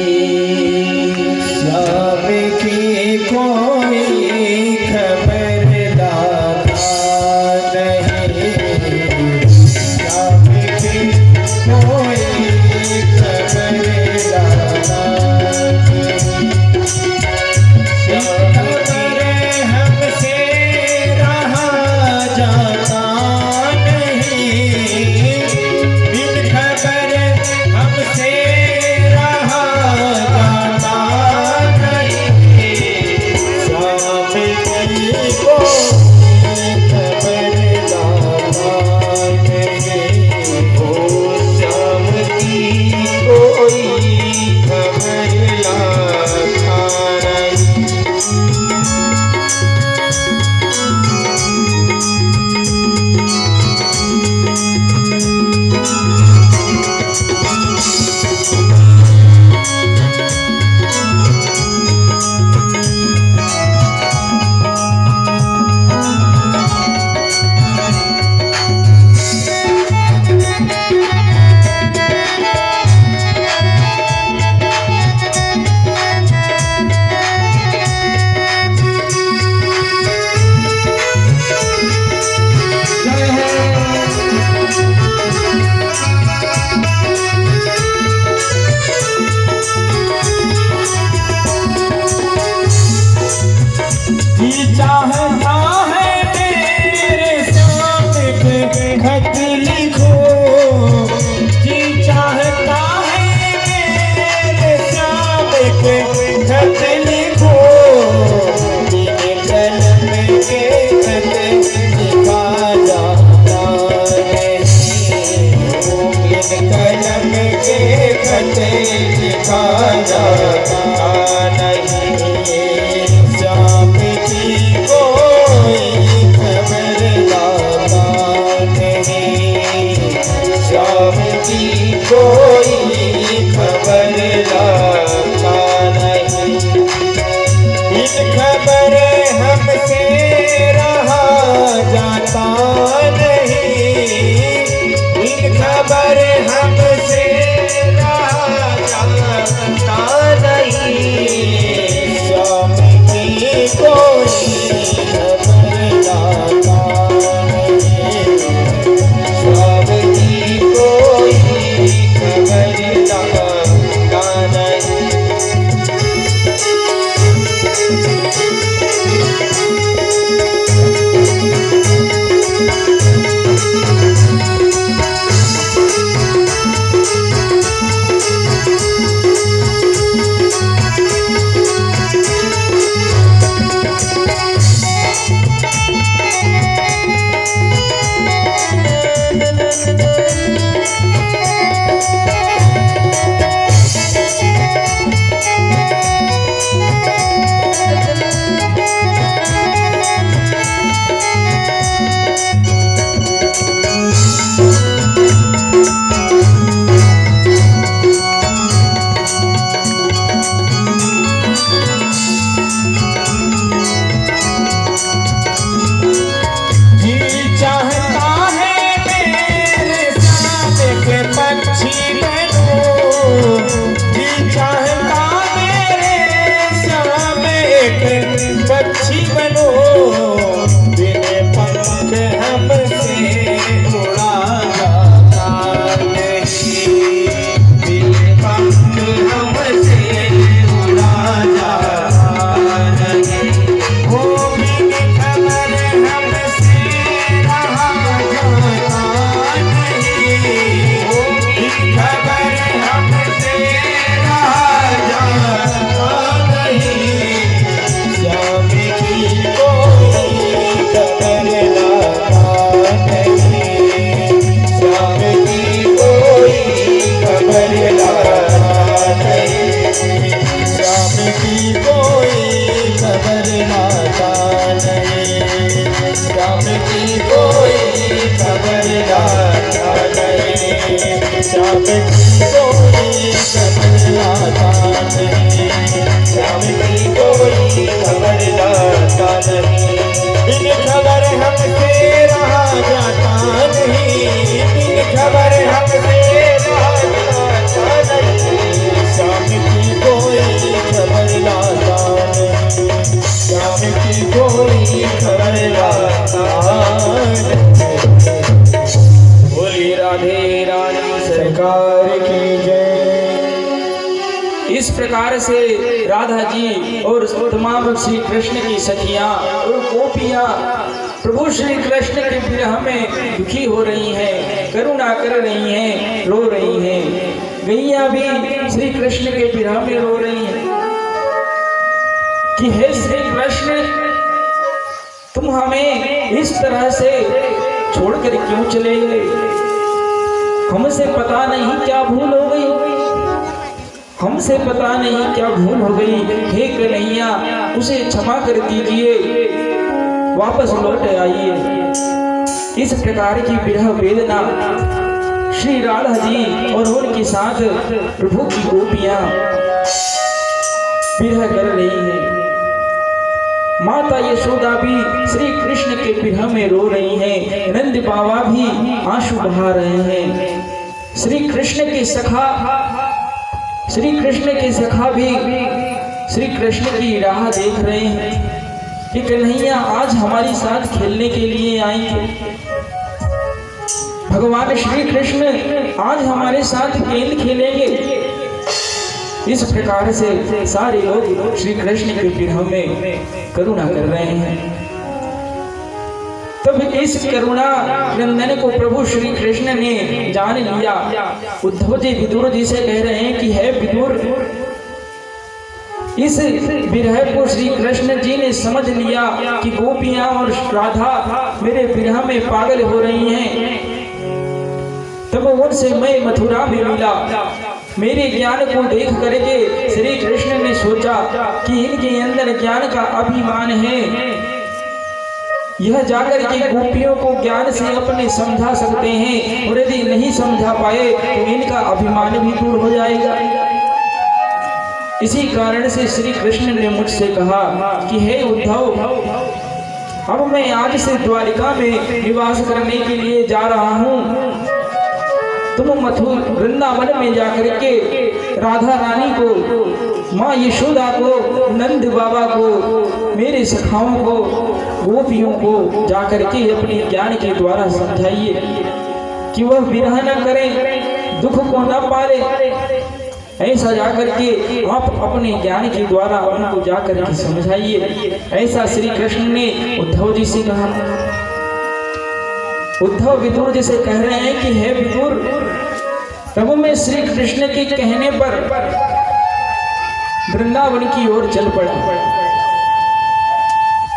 खत लिखो जी चाहता है मेरे श्याम के खत लिखो बिन कलम के खत लिखा जाता नहीं बिन कलम के खत लिखा जाता नहीं श्याम की कोई खबर लाता नहीं श्याम की कोई खबर लाता नहीं बिन खबर हमसे रहा जाता नहीं बिन खबर हमसे रहा जाता नहीं श्याम की कोई खबर लाता नहीं श्याम की कोई खबर लाता नहीं जी चाहता है मेरे श्याम के पक्षी बनो जी चाहता मेरे श्याम के पक्षी बनो बिन पंख हमसे उड़ा जाता नहीं बिन पंख हमसे उड़ा जाता नहीं वो बिन खबर हमसे रहा जाता नहीं वो बिन खबर हमसे रहा जाता नहीं श्याम की कोई खबर लाता नहीं श्याम की कोई खबर लाता नहीं श्याम की कोई खबर लाता नहीं श्याम की कोई खबर लाता नहीं श्याम की कोई खबर लाता नहीं श्याम की कोई खबर लाता नहीं बिन खबर हमसे रहा जाता नहीं बिन खबर हमसे रहा जाता नहीं श्याम की कोई खबर लाता नहीं श्याम की कोई खबर लाता नहीं बोली राधे रानी सरकार की जय इस प्रकार से राधा जी और तमाम श्री कृष्ण की सखियां और गोपियां प्रभु श्री कृष्ण के विरह में दुखी हो रही हैं, करुणा कर रही हैं, रो रही हैं। गैया भी श्री कृष्ण के विरह में रो रही हैं कि हे श्री कृष्ण तुम हमें इस तरह से छोड़कर क्यों चले गए? हमसे पता नहीं क्या भूल हो गई, हमसे पता नहीं क्या भूल हो गई। हे कन्हैया उसे क्षमा कर दीजिए, वापस लौट आइए। इस प्रकार की विरह वेदना श्री राधा जी और उनके साथ प्रभु की गोपियां विरह कर रही हैं। माता यशोदा भी श्री कृष्ण के विरह में रो रही हैं, नंद बाबा भी आंसू बहा रहे हैं। श्री कृष्ण के सखा भी श्री कृष्ण की राह देख रहे हैं कि कन्हैया आज हमारे साथ खेलने के लिए आएंगे, भगवान श्री कृष्ण आज हमारे साथ खेल खेलेंगे। इस प्रकार से सारे लोग श्री कृष्ण के विरह में करुणा कर रहे हैं। तब इस करुणा नंदन को प्रभु श्री कृष्ण ने जान लिया। उद्धव जी विदुर जी से कह रहे हैं कि है विदुर, इस विरह को श्री कृष्ण जी ने समझ लिया कि गोपियां और राधा मेरे विरह में पागल हो रही हैं। तब उनसे मैं मथुरा में मिला। मेरे ज्ञान को देख करके श्री कृष्ण ने सोचा कि इनके अंदर ज्ञान का अभिमान है, यह जाकर के गोपियों को ज्ञान से अपने समझा सकते हैं, और यदि नहीं समझा पाए तो इनका अभिमान भी दूर हो जाएगा। इसी कारण से श्री कृष्ण ने मुझसे कहा कि हे उद्धव, अब मैं आज से द्वारिका में निवास करने के लिए जा रहा हूँ। तुम मथुरा वृंदावन में जाकर के राधा रानी को, माँ यशोदा को, नंद बाबा को, मेरे सखाओं को, गोपियों को जाकर के अपने ज्ञान के द्वारा समझाइए कि वह विरह न करें, दुख को न पाले। ऐसा जाकर के आप अपने ज्ञान के द्वारा उनको जाकर के समझाइए। ऐसा श्री कृष्ण ने उद्धव जी से कहा। उद्धव विदुर जी से कह रहे हैं कि हे विदुर, तब मैं श्री कृष्ण के कहने पर वृंदावन की ओर चल पड़ा।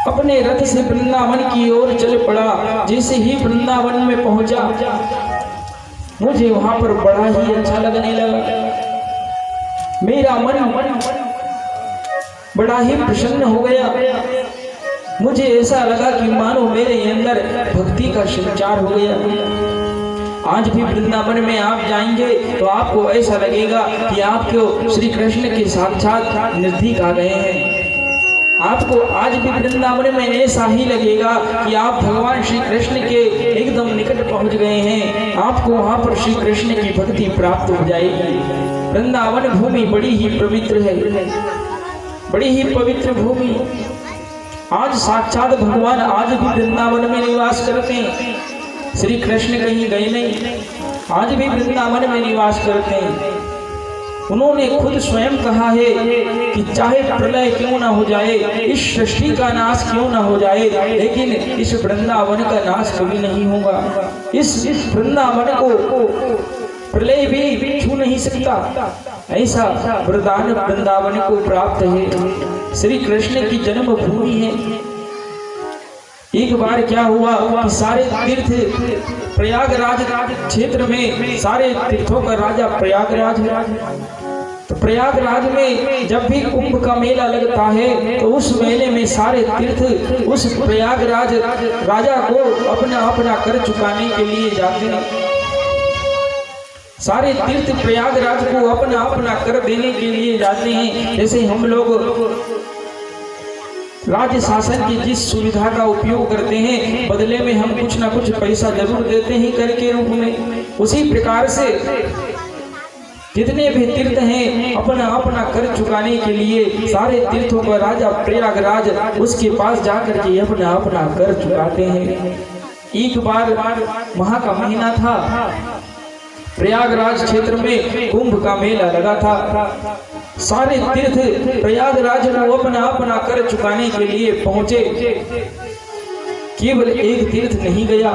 अपने रथ से वृंदावन की ओर चल पड़ा। जैसे ही वृंदावन में पहुंचा, मुझे वहां पर बड़ा ही अच्छा लगने लगा। मेरा मन बड़ा ही प्रसन्न हो गया। मुझे ऐसा लगा कि मानो मेरे अंदर भक्ति का संचार हो गया। आज भी वृंदावन में आप जाएंगे तो आपको ऐसा लगेगा कि आपको श्री कृष्ण के साक्षात नजदीक आ गए हैं। आपको आज भी वृंदावन में ऐसा ही लगेगा कि आप भगवान श्री कृष्ण के एकदम निकट पहुंच गए हैं। आपको वहां पर श्री कृष्ण की भक्ति प्राप्त हो जाएगी। वृंदावन भूमि बड़ी ही पवित्र है, बड़ी ही पवित्र भूमि। आज साक्षात भगवान आज भी वृंदावन में निवास करते हैं। श्री कृष्ण कहीं गए नहीं, आज भी वृंदावन में निवास करते हैं। उन्होंने खुद स्वयं कहा है कि चाहे प्रलय क्यों ना हो जाए, इस सृष्टि का नाश क्यों ना हो जाए, लेकिन इस वृंदावन का नाश कभी नहीं होगा। इस वृंदावन को प्रलय भी छू नहीं सकता। ऐसा वरदान वृंदावन को प्राप्त है। श्री कृष्ण की जन्म भूमि है। एक बार क्या हुआ कि सारे तीर्थ प्रयागराज क्षेत्र में, सारे तीर्थों का राजा प्रयागराज है। तो प्रयागराज में जब भी कुंभ का मेला लगता है तो उस मेले में सारे तीर्थ उस प्रयागराज राजा को अपना अपना कर चुकाने के लिए जाते हैं। सारे तीर्थ प्रयागराज को अपना अपना कर देने के लिए जाते हैं। जैसे हम लोग राज्य शासन की जिस सुविधा का उपयोग करते हैं, बदले में हम कुछ ना कुछ पैसा जरूर देते हैं कर के रूप में, उसी प्रकार से जितने भी तीर्थ हैं अपना अपना कर चुकाने के लिए सारे तीर्थों का राजा प्रयागराज उसके पास जाकर के अपना अपना कर चुकाते हैं। एक बार वहां का महीना था, प्रयागराज क्षेत्र में कुंभ का मेला लगा था। सारे तीर्थ प्रयागराज को अपना अपना कर चुकाने के लिए पहुंचे। केवल एक तीर्थ नहीं गया,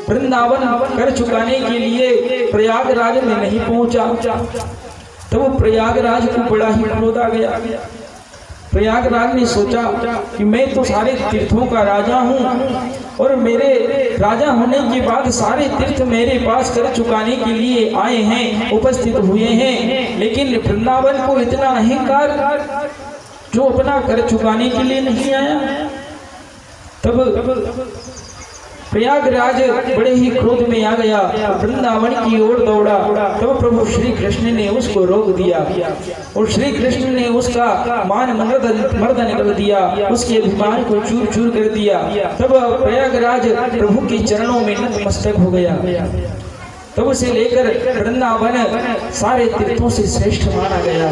वृंदावन कर चुकाने के लिए प्रयागराज में नहीं पहुंचा। तो प्रयागराज को बड़ा ही क्रोध आ गया। प्रयागराज ने सोचा कि मैं तो सारे तीर्थों का राजा हूँ और मेरे राजा होने के बाद सारे तीर्थ मेरे पास कर चुकाने के लिए आए हैं, उपस्थित हुए हैं, लेकिन वृंदावन को इतना अहंकार जो अपना कर चुकाने के लिए नहीं आया। तब प्रयागराज बड़े ही क्रोध में आ गया, वृंदावन की ओर दौड़ा। तब प्रभु श्री कृष्ण ने उसको रोक दिया और श्री कृष्ण ने उसका मान मर्दन कर दिया, उसके अभिमान को चूर चूर कर दिया। तब प्रयागराज प्रभु के चरणों में नतमस्तक हो गया। तब उसे लेकर वृंदावन सारे तीर्थों से श्रेष्ठ माना गया।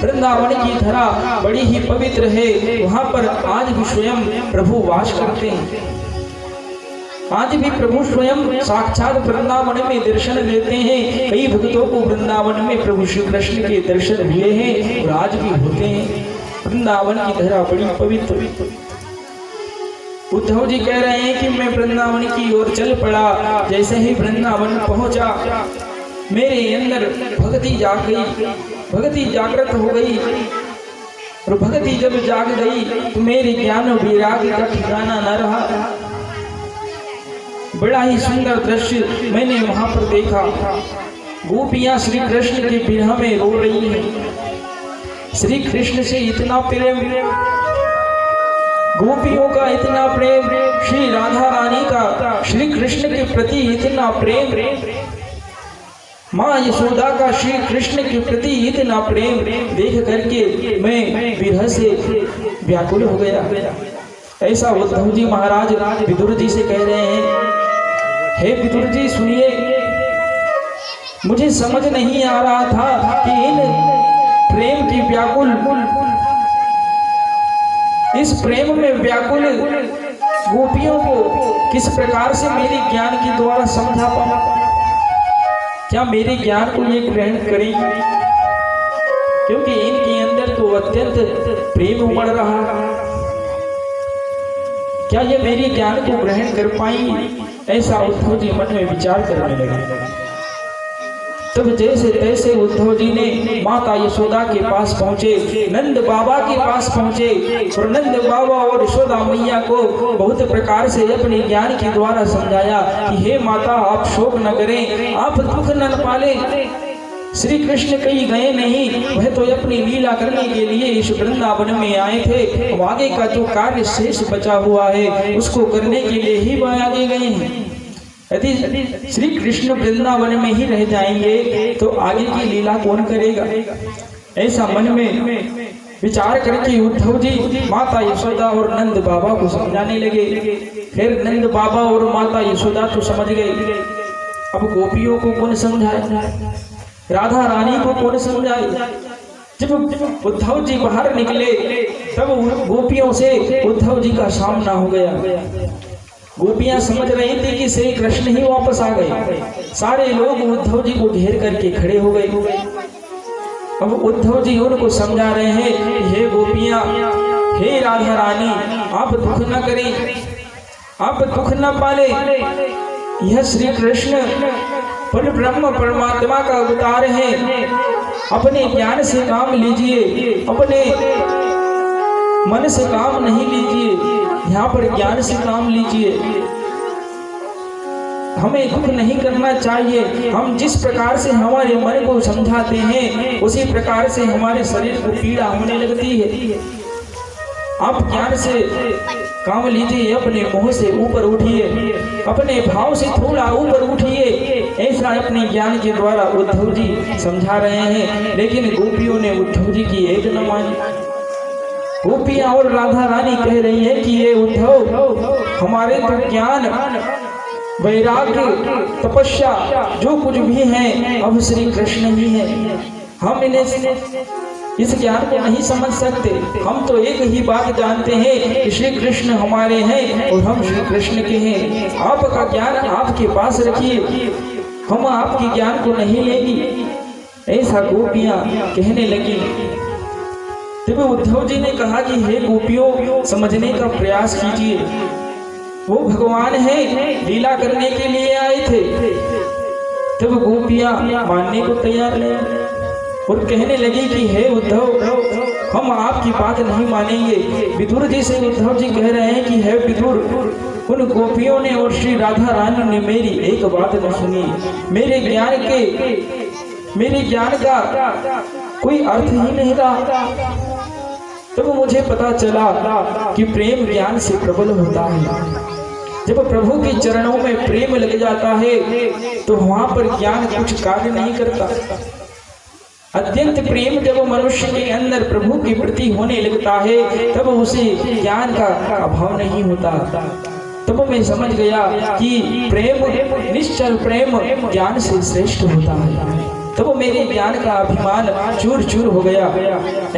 वृंदावन की धरा बड़ी ही पवित्र है, वहाँ पर आज भी स्वयं प्रभु वास करते हैं। आज भी प्रभु स्वयं साक्षात वृंदावन में दर्शन देते हैं। कई भक्तों को वृंदावन में प्रभु श्री कृष्ण के दर्शन हुए हैं और आज भी होते हैं। वृंदावन की धरा बड़ी पवित्र। उद्धव जी कह रहे हैं कि मैं वृंदावन की ओर चल पड़ा। जैसे ही वृंदावन पहुंचा मेरे अंदर भक्ति जाग गई, भक्ति जागृत हो गई। और भक्ति जब जाग गई तो मेरे ज्ञान और वैराग्य का ठिकाना न रहा। बड़ा ही सुंदर दृश्य मैंने वहां पर देखा। गोपियां श्री कृष्ण के विरह में रो रही हैं। श्री कृष्ण से इतना प्रेम, गोपियों का इतना प्रेम, श्री राधा रानी का श्री कृष्ण के प्रति इतना प्रेम, माँ यशोदा का श्री कृष्ण के प्रति इतना प्रेम देख करके मैं विरह से व्याकुल हो गया। ऐसा उद्धव जी महाराज विदुर जी से कह रहे हैं। हे विदुर जी सुनिए, मुझे समझ नहीं आ रहा था कि इन प्रेम की व्याकुल, इस प्रेम में व्याकुल गोपियों को किस प्रकार से मेरे ज्ञान के द्वारा समझा पाऊं। क्या मेरे ज्ञान को ये ग्रहण करेंगे? क्योंकि इनके अंदर तो अत्यंत प्रेम उमड़ रहा। क्या ये मेरे ज्ञान को ग्रहण कर पाएंगे? ऐसा उद्धव जी मन में विचार करने लगे। तब जैसे तैसे उद्धव जी ने माता यशोदा के पास पहुंचे, नंद बाबा के पास पहुंचे और नंद बाबा और यशोदा मैया को बहुत प्रकार से अपने ज्ञान के द्वारा समझाया कि हे माता, आप शोक न करें, आप दुख न पाले। श्री कृष्ण कहीं गए नहीं, वह तो अपनी लीला करने के लिए इस वृंदावन में आए थे। अब आगे का जो कार्य शेष बचा हुआ है उसको करने के लिए ही वह आगे गए हैं। यदि श्री कृष्ण वृंदावन में ही रह जाएंगे तो आगे की लीला कौन करेगा? ऐसा मन में विचार करके उद्धव जी माता यशोदा और नंद बाबा को समझाने लगे। फिर नंद बाबा और माता यशोदा तो समझ गए। अब गोपियों को कौन समझाए? राधा रानी को कौन समझाए? जब उद्धव जी बाहर निकले तब गोपियों से उद्धव जी का सामना हो गया। गोपियां समझ रही थी कि श्री कृष्ण ही वापस आ गए। सारे लोग उद्धव जी को घेर करके खड़े हो गए। अब उद्धव जी उनको समझा रहे हैं, हे गोपियां, हे राधा रानी, आप दुख न करें, आप दुख न पाले। यह श्री कृष्ण पर ब्रह्म परमात्मा का अवतार है। अपने ज्ञान से काम लीजिए, अपने मन से काम नहीं लीजिए, यहाँ पर ज्ञान से काम लीजिए। हमें दुख नहीं करना चाहिए। हम जिस प्रकार से हमारे मन को समझाते हैं उसी प्रकार से हमारे शरीर को पीड़ा होने लगती है। आप ज्ञान से काम लीजिए, अपने मुंह से ऊपर उठिए, अपने भाव से थोड़ा ऊपर उठिए। ऐसा अपने ज्ञान के द्वारा उद्धव जी समझा रहे हैं। लेकिन गोपियों ने उद्धव जी की एक न मानी। गोपियां और राधा रानी कह रही है कि ये उद्धव, हमारे तो ज्ञान, वैराग्य, तपस्या जो कुछ भी है अब श्री कृष्ण ही है। हम इन्हें इस ज्ञान को नहीं समझ सकते। हम तो एक ही बात जानते हैं कि श्री कृष्ण हमारे हैं और हम श्री कृष्ण के हैं। आपका ज्ञान आपके पास रखिए, हम आपके ज्ञान को नहीं लेंगे। ऐसा गोपियां कहने लगी। तब उद्धव जी ने कहा कि हे गोपियों, समझने का प्रयास कीजिए। वो भगवान है, लीला करने के लिए आए थे। तब गोपियां मानने को तैयार नहीं और कहने लगी कि हे उद्धव, हम आपकी बात नहीं मानेंगे। विदुर जी से उद्धव जी कह रहे हैं कि हे विदुर, उन गोपियों ने और श्री राधा रानी ने मेरी एक बात न सुनी। मेरे ज्ञान का कोई अर्थ ही नहीं रहा। तब मुझे पता चला कि प्रेम ज्ञान से प्रबल होता है। जब प्रभु के चरणों में प्रेम लग जाता है तो वहां पर ज्ञान कुछ कार्य नहीं करता। अत्यंत प्रेम जब मनुष्य के अंदर प्रभु के प्रति होने लगता है तब उसे ज्ञान का अभाव नहीं होता। तब मैं समझ गया कि प्रेम, निश्चल प्रेम ज्ञान से श्रेष्ठ होता है। तब मेरे ज्ञान का अभिमान चूर चूर हो गया।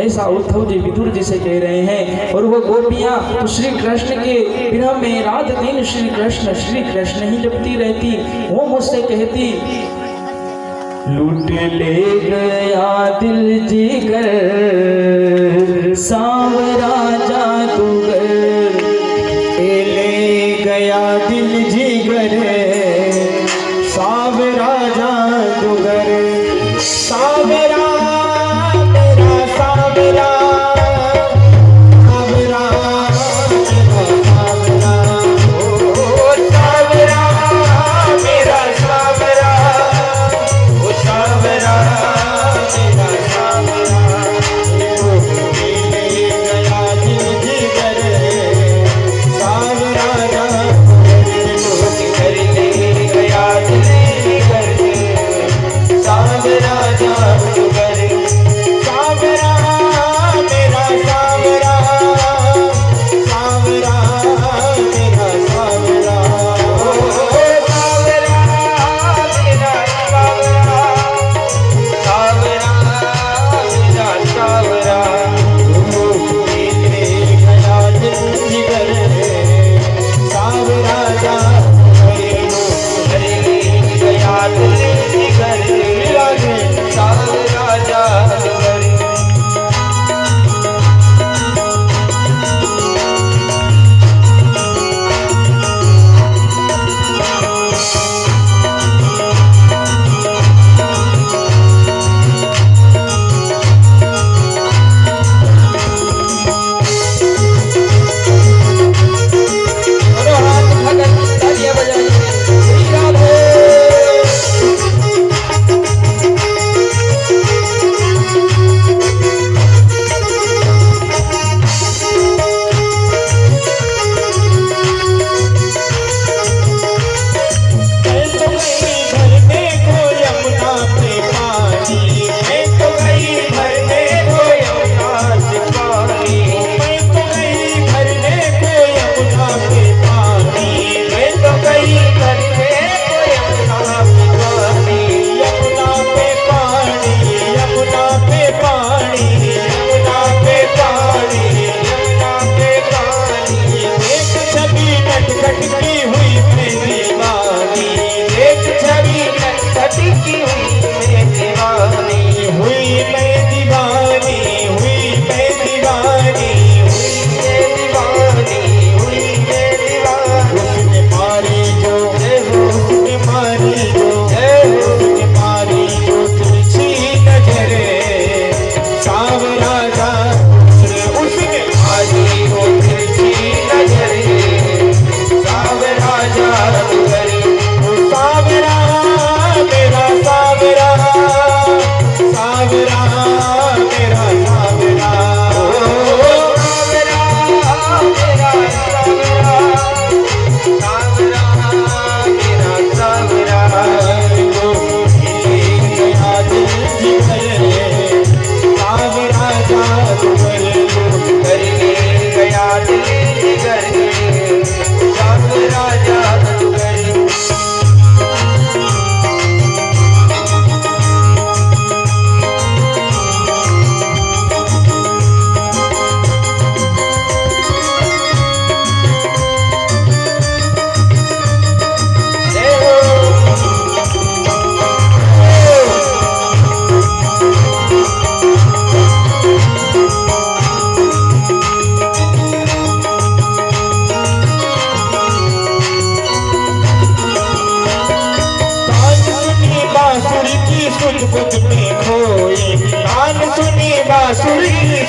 ऐसा उद्धव जी विदुर जी से कह रहे हैं। और वो गोपियां तो श्री कृष्ण के बिना में रात दिन श्री कृष्ण ही जपती रहती। वो मुझसे कहती, लूट ले गया दिल जीगर, सांवरा जादूगर, ले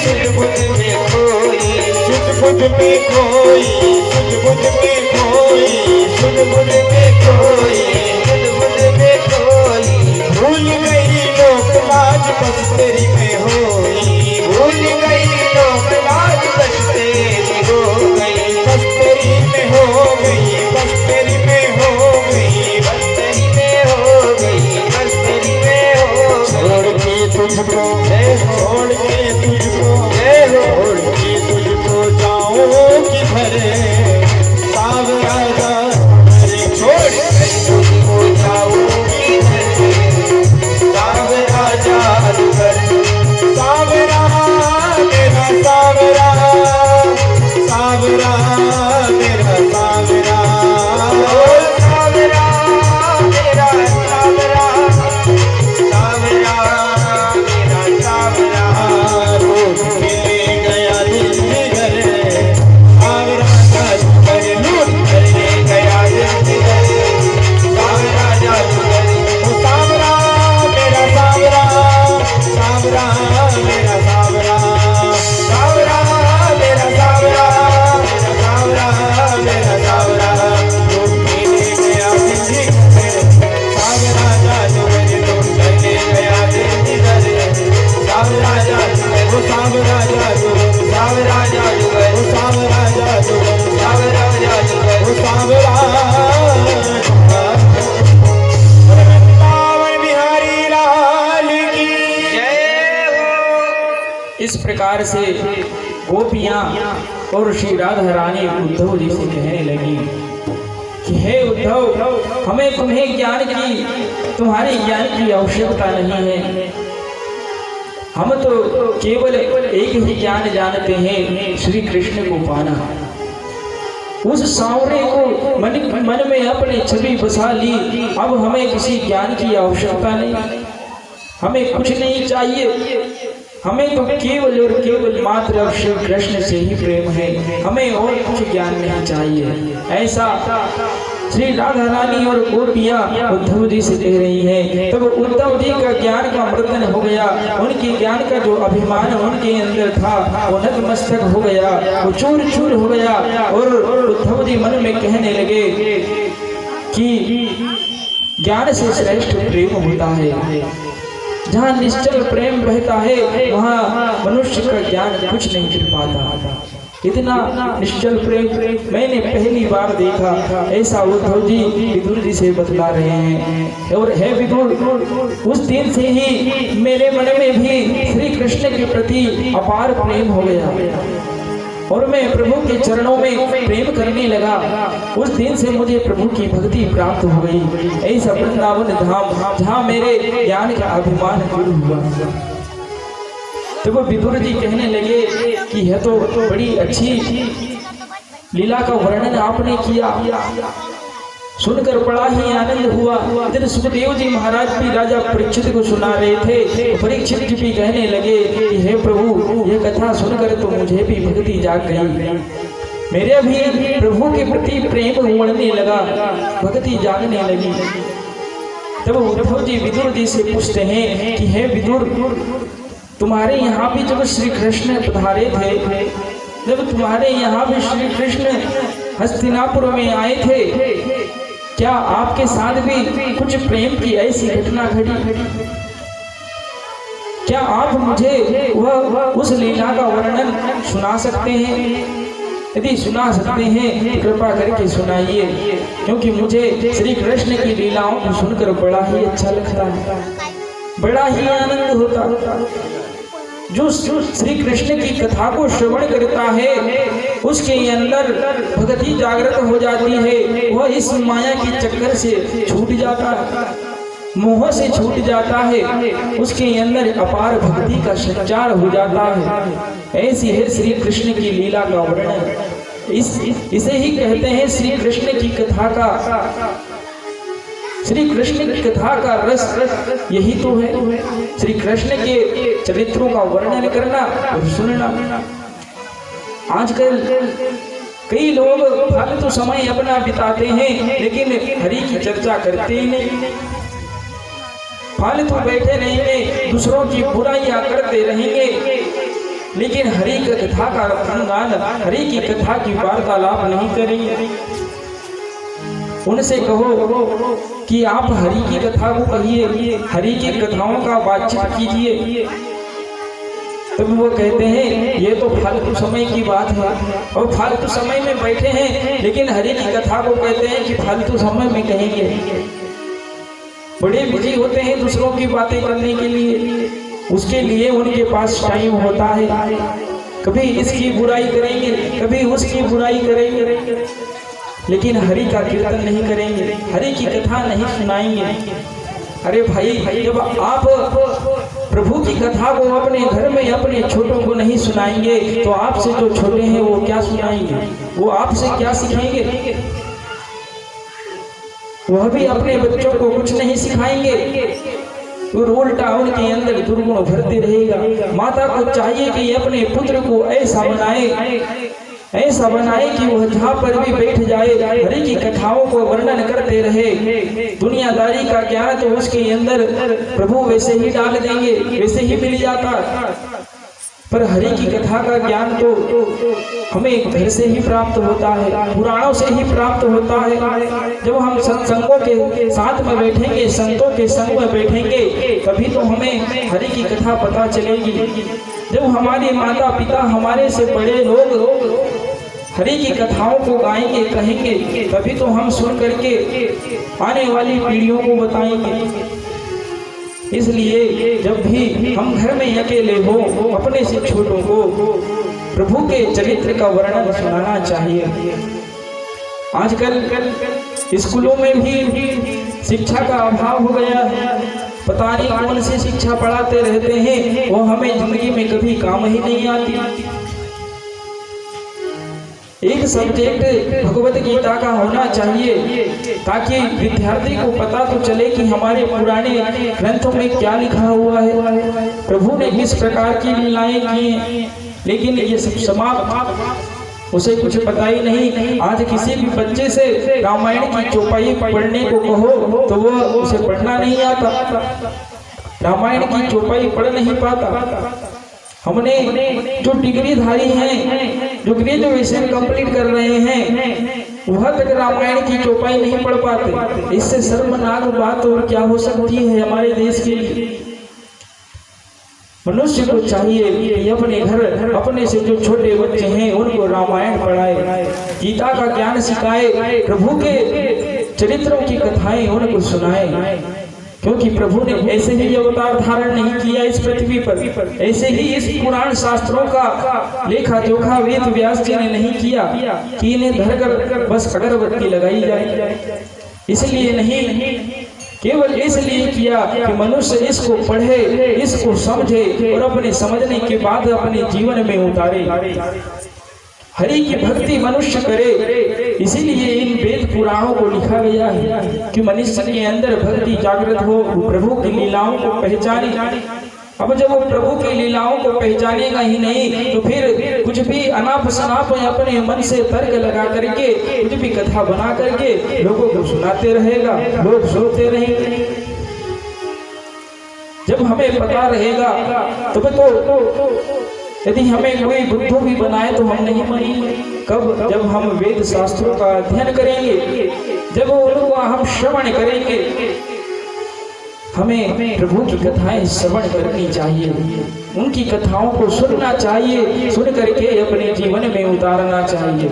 सुध-बुध में खोई, सुध-बुध में खोई, सुध-बुध में खोई, सुध-बुध में खोई, सुध-बुध में खोई। भूल गई लोक लाज बस तेरी में होई, भूल गई लोक लाज बस तेरी हो गई, बस तेरी में हो गई, बस तेरी में हो गई, बस तेरी में हो गई, बस तेरी में हो गई। छोड़ के तुझको, छोड़ के तुझको, छोड़ के तुझको जाऊं किधर, सावरा जा छोड़ के तुझको जाऊं किधर, सावरा जा सावरा मेरा सावरा, सावरा मेरा सावरा, सावरा मेरा सावरा, सावरा मेरा सावरा। लूट के ले गया दिल जिगर, सावरा जादूगर लूट कर ले गया दिल जिगर, सावरा जादूगर। ओ सावरा मेरा सावरा, सावरा मेरा सावरा, सावरा मेरा सावरा, मेरा सावरा मेरा सावरा। लूट के ले गया दिल जिगर, सावरा जादूगर लूट कर ले गया दिल जिगर, सावरा जादूगर। ओ सावरा जादूगर, सावरा जादूगर, ओ सावरा जादूगर, सावरा जादूगर, ओ सावरा। वृंदावन बिहारी लाल की जय हो। इस प्रकार से गोपियां और श्री राधा रानी उद्धव जी से कहने लगी कि हे उद्धव, हमें तुम्हें ज्ञान की, तुम्हारे ज्ञान की आवश्यकता नहीं है। हम तो केवल एक ही ज्ञान जानते हैं, श्री कृष्ण को पाना। उस सांवरे को मन में अपनी छवि बसा ली। अब हमें किसी ज्ञान की आवश्यकता नहीं, हमें कुछ नहीं चाहिए। हमें तो केवल और केवल मात्र अब श्री कृष्ण से ही प्रेम है, हमें और कुछ ज्ञान नहीं चाहिए। ऐसा श्री राधा रानी और गोपियां उद्धव जी से कह रही हैं। तब उद्धव जी का ज्ञान का मर्दन हो गया, उनके ज्ञान का जो अभिमान उनके अंदर था वो नतमस्तक हो गया, वो चूर चूर हो गया। और उद्धव जी मन में कहने लगे कि ज्ञान से श्रेष्ठ प्रेम होता है। जहाँ निश्चल प्रेम बहता है वहाँ मनुष्य का ज्ञान कुछ नहीं कर पाता। इतना निश्चल प्रेम मैंने पहली बार देखा। ऐसा उद्धव जी विदुर जी से बतला रहे हैं। और है विदुर, उस दिन से ही मेरे मन में भी श्री कृष्ण के प्रति अपार प्रेम हो गया और मैं प्रभु के चरणों में प्रेम करने लगा। उस दिन से मुझे प्रभु की भक्ति प्राप्त हो गई। ऐसा वृंदावन धाम जहाँ मेरे ज्ञान का अभिमान दूर हुआ। तो वो विदुर जी कहने लगे कि यह तो बड़ी अच्छी लीला का वर्णन आपने किया, सुनकर बड़ा ही आनंद हुआ। इधर सुखदेव जी महाराज भी राजा परीक्षित को सुना रहे थे। परीक्षित जी भी कहने लगे कि हे प्रभु, यह कथा सुनकर तो मुझे भी भक्ति जाग गई, मेरे भी प्रभु के प्रति प्रेम उमड़ने लगा, भक्ति जागने लगी। तब उद्धव जी विदुर जी से पूछते हैं कि हे विदुर, तुम्हारे यहाँ भी जब श्री कृष्ण पधारे थे, जब तुम्हारे यहाँ भी श्री कृष्ण हस्तिनापुर में आए थे, क्या आपके साथ भी कुछ प्रेम की ऐसी घटना घटी? क्या आप मुझे वह उस लीला का वर्णन सुना सकते हैं? यदि सुना सकते हैं तो कृपा करके सुनाइए, क्योंकि मुझे श्री कृष्ण की लीलाओं को सुनकर बड़ा ही अच्छा लगता है, बड़ा ही आनंद होता। जो श्री कृष्ण की कथा को श्रवण करता है उसके अंदर भक्ति जागृत हो जाती है। वह इस माया के चक्कर से छूट जाता है, मोह से छूट जाता है, उसके अंदर अपार भक्ति का संचार हो जाता है। ऐसी है श्री कृष्ण की लीला का वर्णन। इसे ही कहते हैं श्री कृष्ण की कथा का, श्री कृष्ण की कथा का रस यही तो है, श्री कृष्ण के चरित्रों का वर्णन करना और सुनना। आजकल कई लोग फालतू समय अपना बिताते हैं, लेकिन हरि की चर्चा करते ही नहीं। फालतू बैठे रहेंगे, दूसरों की बुराइयां करते रहेंगे, लेकिन हरि की कथा का गुणगान, हरि की कथा की वार्तालाप नहीं करेंगे। उनसे कहो कि आप हरि की कथा को कहिए, हरि की कथाओं का बातचीत कीजिए। तब वो कहते हैं ये तो फालतू समय की बात है, और फालतू समय में बैठे हैं, लेकिन हरि की कथा को कहते हैं कि फालतू समय में कहेंगे। बड़े बिजी होते हैं दूसरों की बातें करने के लिए, उसके लिए उनके पास टाइम होता है। कभी इसकी बुराई करेंगे, कभी उसकी बुराई करेंगे, लेकिन हरि का कीर्तन नहीं करेंगे, हरि की कथा नहीं सुनाएंगे। अरे भाई, जब आप प्रभु की कथा को अपने घर में अपने छोटों को नहीं सुनाएंगे, तो आपसे जो छोटे हैं वो क्या सुनाएंगे, वो आपसे क्या सीखेंगे? वह भी अपने बच्चों को कुछ नहीं सिखाएंगे, तो उल्टा उनके अंदर दुर्गुण भरते रहेगा। माता को चाहिए कि अपने पुत्र को ऐसा बनाए कि वह जहाँ पर भी बैठ जाए हरि की कथाओं को वर्णन करते रहे। दुनियादारी का ज्ञान तो उसके अंदर प्रभु वैसे ही डाल देंगे, वैसे ही मिल जाता, पर हरि की कथा का ज्ञान तो हमें घर से ही प्राप्त होता है, पुराणों से ही प्राप्त होता है। जब हम सत्संगों के साथ में बैठेंगे, संतों के संग में बैठेंगे, तभी तो हमें हरि की कथा पता चलेगी। जब हमारे माता पिता, हमारे से बड़े लोग हरि की कथाओं को गाएंगे, कहेंगे, तभी तो हम सुन करके आने वाली पीढ़ियों को बताएंगे। इसलिए जब भी हम घर में अकेले हो, अपने से छोटों को प्रभु के चरित्र का वर्णन सुनाना चाहिए। आजकल स्कूलों में भी शिक्षा का अभाव हो गया है, पता नहीं कौन सी शिक्षा पढ़ाते रहते हैं, वो हमें जिंदगी में कभी काम ही नहीं आती। एक सब्जेक्ट भगवत गीता का होना चाहिए, ताकि विद्यार्थी को पता तो चले कि हमारे पुराने ग्रंथों में क्या लिखा हुआ है, प्रभु ने किस प्रकार की लीलाएं की हैं। लेकिन ये सब समाप्त, उसे कुछ पता ही नहीं। आज किसी भी बच्चे से रामायण की चौपाई पढ़ने को कहो तो वो उसे पढ़ना नहीं आता, रामायण की चौपाई पढ़ नहीं पाता। हमने जो डिग्रीधारी हैं, जो ग्रेजुएशन कंप्लीट कर रहे हैं, वह तक रामायण की चौपाई नहीं पढ़ पाते। इससे शर्मनाक बात और क्या हो सकती है हमारे देश के लिए। मनुष्य को चाहिए कि अपने घर, अपने से जो छोटे बच्चे हैं उनको रामायण पढ़ाए, गीता का ज्ञान सिखाए, प्रभु के चरित्रों की कथाएं उनको सुनाए। क्योंकि प्रभु ने ऐसे ही अवतार धारण नहीं किया इस पृथ्वी पर, ऐसे ही इस पुराण शास्त्रों का लेखा जोखा वेद व्यास जी ने नहीं किया कि इन्हें धरकर बस अगरबत्ती लगाई जाए। इसलिए नहीं, केवल इसलिए किया कि मनुष्य इसको पढ़े, इसको समझे और अपने समझने के बाद अपने जीवन में उतारे, हरि की भक्ति मनुष्य करे। इसीलिए इन वेद पुराणों को लिखा गया है कि मनुष्य के अंदर भक्ति जागृत हो, प्रभु की लीलाओं को पहचाने। अब जब वो प्रभु की लीलाओं को पहचानेगा ही नहीं, तो फिर कुछ भी अनाप शनाप अपने मन से तर्क लगा करके, कुछ भी कथा बना करके लोगों को सुनाते रहेगा, लोग सुनते रहेंगे। जब हमें पता रहेगा तो यदि हमें कोई बुद्धू भी बनाए तो हम नहीं मानेंगे। कब? जब हम वेद शास्त्रों का अध्ययन करेंगे, जब उनको हम श्रवण करेंगे। हमें प्रभु की कथाएं श्रवण करनी चाहिए, उनकी कथाओं को सुनना चाहिए, सुन करके अपने जीवन में उतारना चाहिए।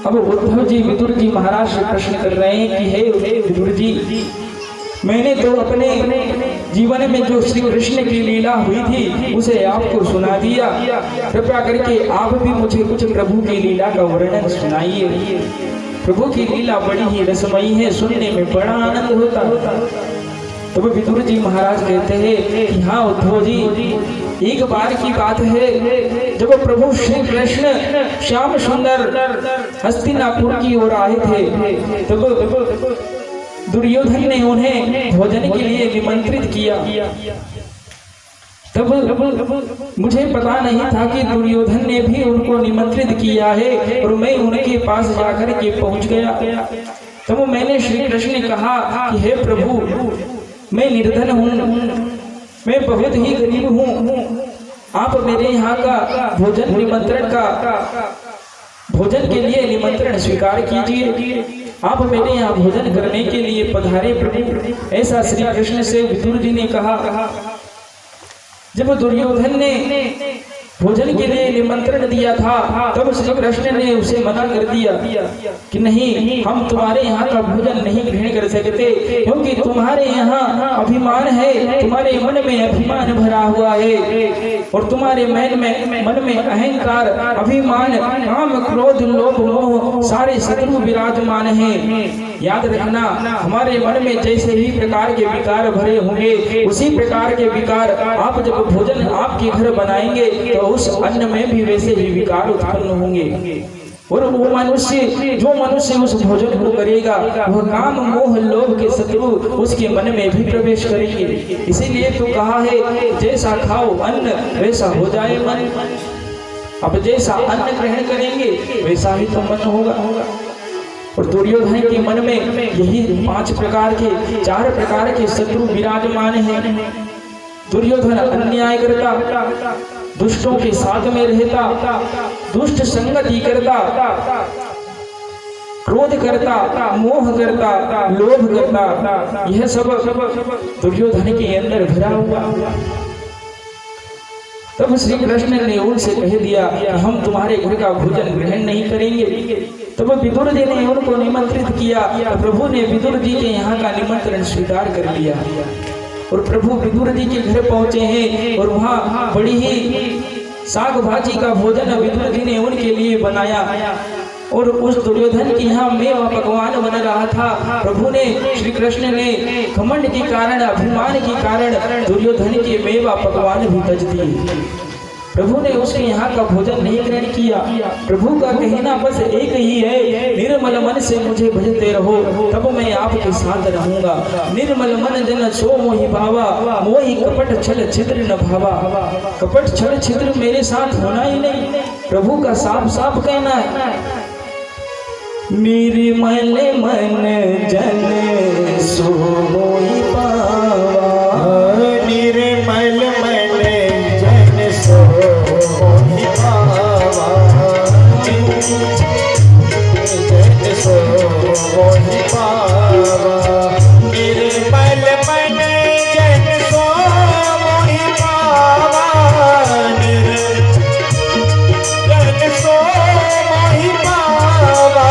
अब उद्धव जी विदुर जी महाराज से प्रश्न कर रहे हैं कि हे विदुर जी, मैंने तो अपने जीवन में जो श्री कृष्ण की लीला हुई थी उसे आपको सुना दिया, कृपया करके आप भी मुझे कुछ प्रभु की लीला का वर्णन सुनाइए। प्रभु की लीला बड़ी ही रसमयी है, सुनने में बड़ा आनंद होता। तो विदुर जी महाराज कहते हैं कि हाँ उद्धव जी, एक बार की बात है जब प्रभु श्री कृष्ण श्याम सुंदर हस्तिनापुर की ओर आए थे, तब दुर्योधन ने उन्हें भोजन के लिए निमंत्रित किया। तब मुझे पता नहीं था कि दुर्योधन ने भी उनको निमंत्रित किया है, और मैं उनके पास जाकर के पहुंच गया। तब मैंने श्री कृष्ण ने कहा कि हे प्रभु, मैं निर्धन हूँ, मैं बहुत ही गरीब हूँ, आप मेरे यहाँ का भोजन के लिए निमंत्रण स्वीकार कीजिए। आप मेरे यहाँ भोजन करने के लिए पधारे प्रभु। ऐसा श्री कृष्ण से विदुर जी ने कहा। जब दुर्योधन ने भोजन के लिए निमंत्रण दिया था तब श्री कृष्ण ने उसे मना कर दिया कि नहीं, हम तुम्हारे यहाँ का भोजन नहीं ग्रहण कर सकते, क्योंकि तुम्हारे यहाँ अभिमान है, तुम्हारे मन में अभिमान भरा हुआ है और तुम्हारे मन में अहंकार, अभिमान, काम, क्रोध, लोभ, मोह सारे शत्रु विराजमान हैं। याद रखना, हमारे मन में जैसे ही प्रकार के विकार भरे होंगे उसी प्रकार के विकार आप जब भोजन आपके घर बनाएंगे तो उस अन्न में भी वैसे ही विकार उत्पन्न होंगे। और वो जो मनुष्य उस भोजन को करेगा वह काम, मोह, लोभ के शत्रु उसके मन में भी प्रवेश करेंगे। इसीलिए तो कहा है, जैसा खाओ अन्न वैसा हो जाए मन। अब जैसा अन्न ग्रहण करेंगे वैसा ही तो मन होगा। और दुर्योधन के मन में यही 4 प्रकार के शत्रु विराजमान हैं। दुर्योधन अन्याय करता, दुष्टों के साथ में रहता, दुष्ट संगति करता, क्रोध करता, मोह करता, लोभ करता, यह सब दुर्योधन के अंदर भरा हुआ। तब श्री कृष्ण ने उनसे कह दिया कि हम तुम्हारे घर का भोजन ग्रहण नहीं करेंगे। तब विदुर जी ने उनको निमंत्रित किया। प्रभु ने विदुर जी के यहाँ का निमंत्रण स्वीकार कर लिया और प्रभु विदुर जी के घर पहुंचे हैं और वहाँ बड़ी ही साग भाजी का भोजन विदुर जी ने उनके लिए बनाया। और उस दुर्योधन के यहाँ मेवा पकवान बन रहा था। प्रभु ने, श्री कृष्ण ने घमंड के कारण, अभिमान के कारण दुर्योधन के मेवा पकवान भी तज दिए। प्रभु ने उसके यहाँ का भोजन नहीं ग्रहण किया। प्रभु का कहना बस एक ही है, निर्मल मन से मुझे भजते रहो तब मैं आपके साथ रहूंगा। निर्मल मन जन सो मोहि भावा, मोहि कपट छल छिद्र न भावा। कपट छल छिद्र मेरे साथ होना ही नहीं, प्रभु का साफ साफ कहना है। निर्मल मन जन सो मोहि भावा, निर्मल मन जन सो मोहि भावा, जन सो मोहि भावा। निर्मल मन जन सो मोहि भावा, जन सो मोहि भावा।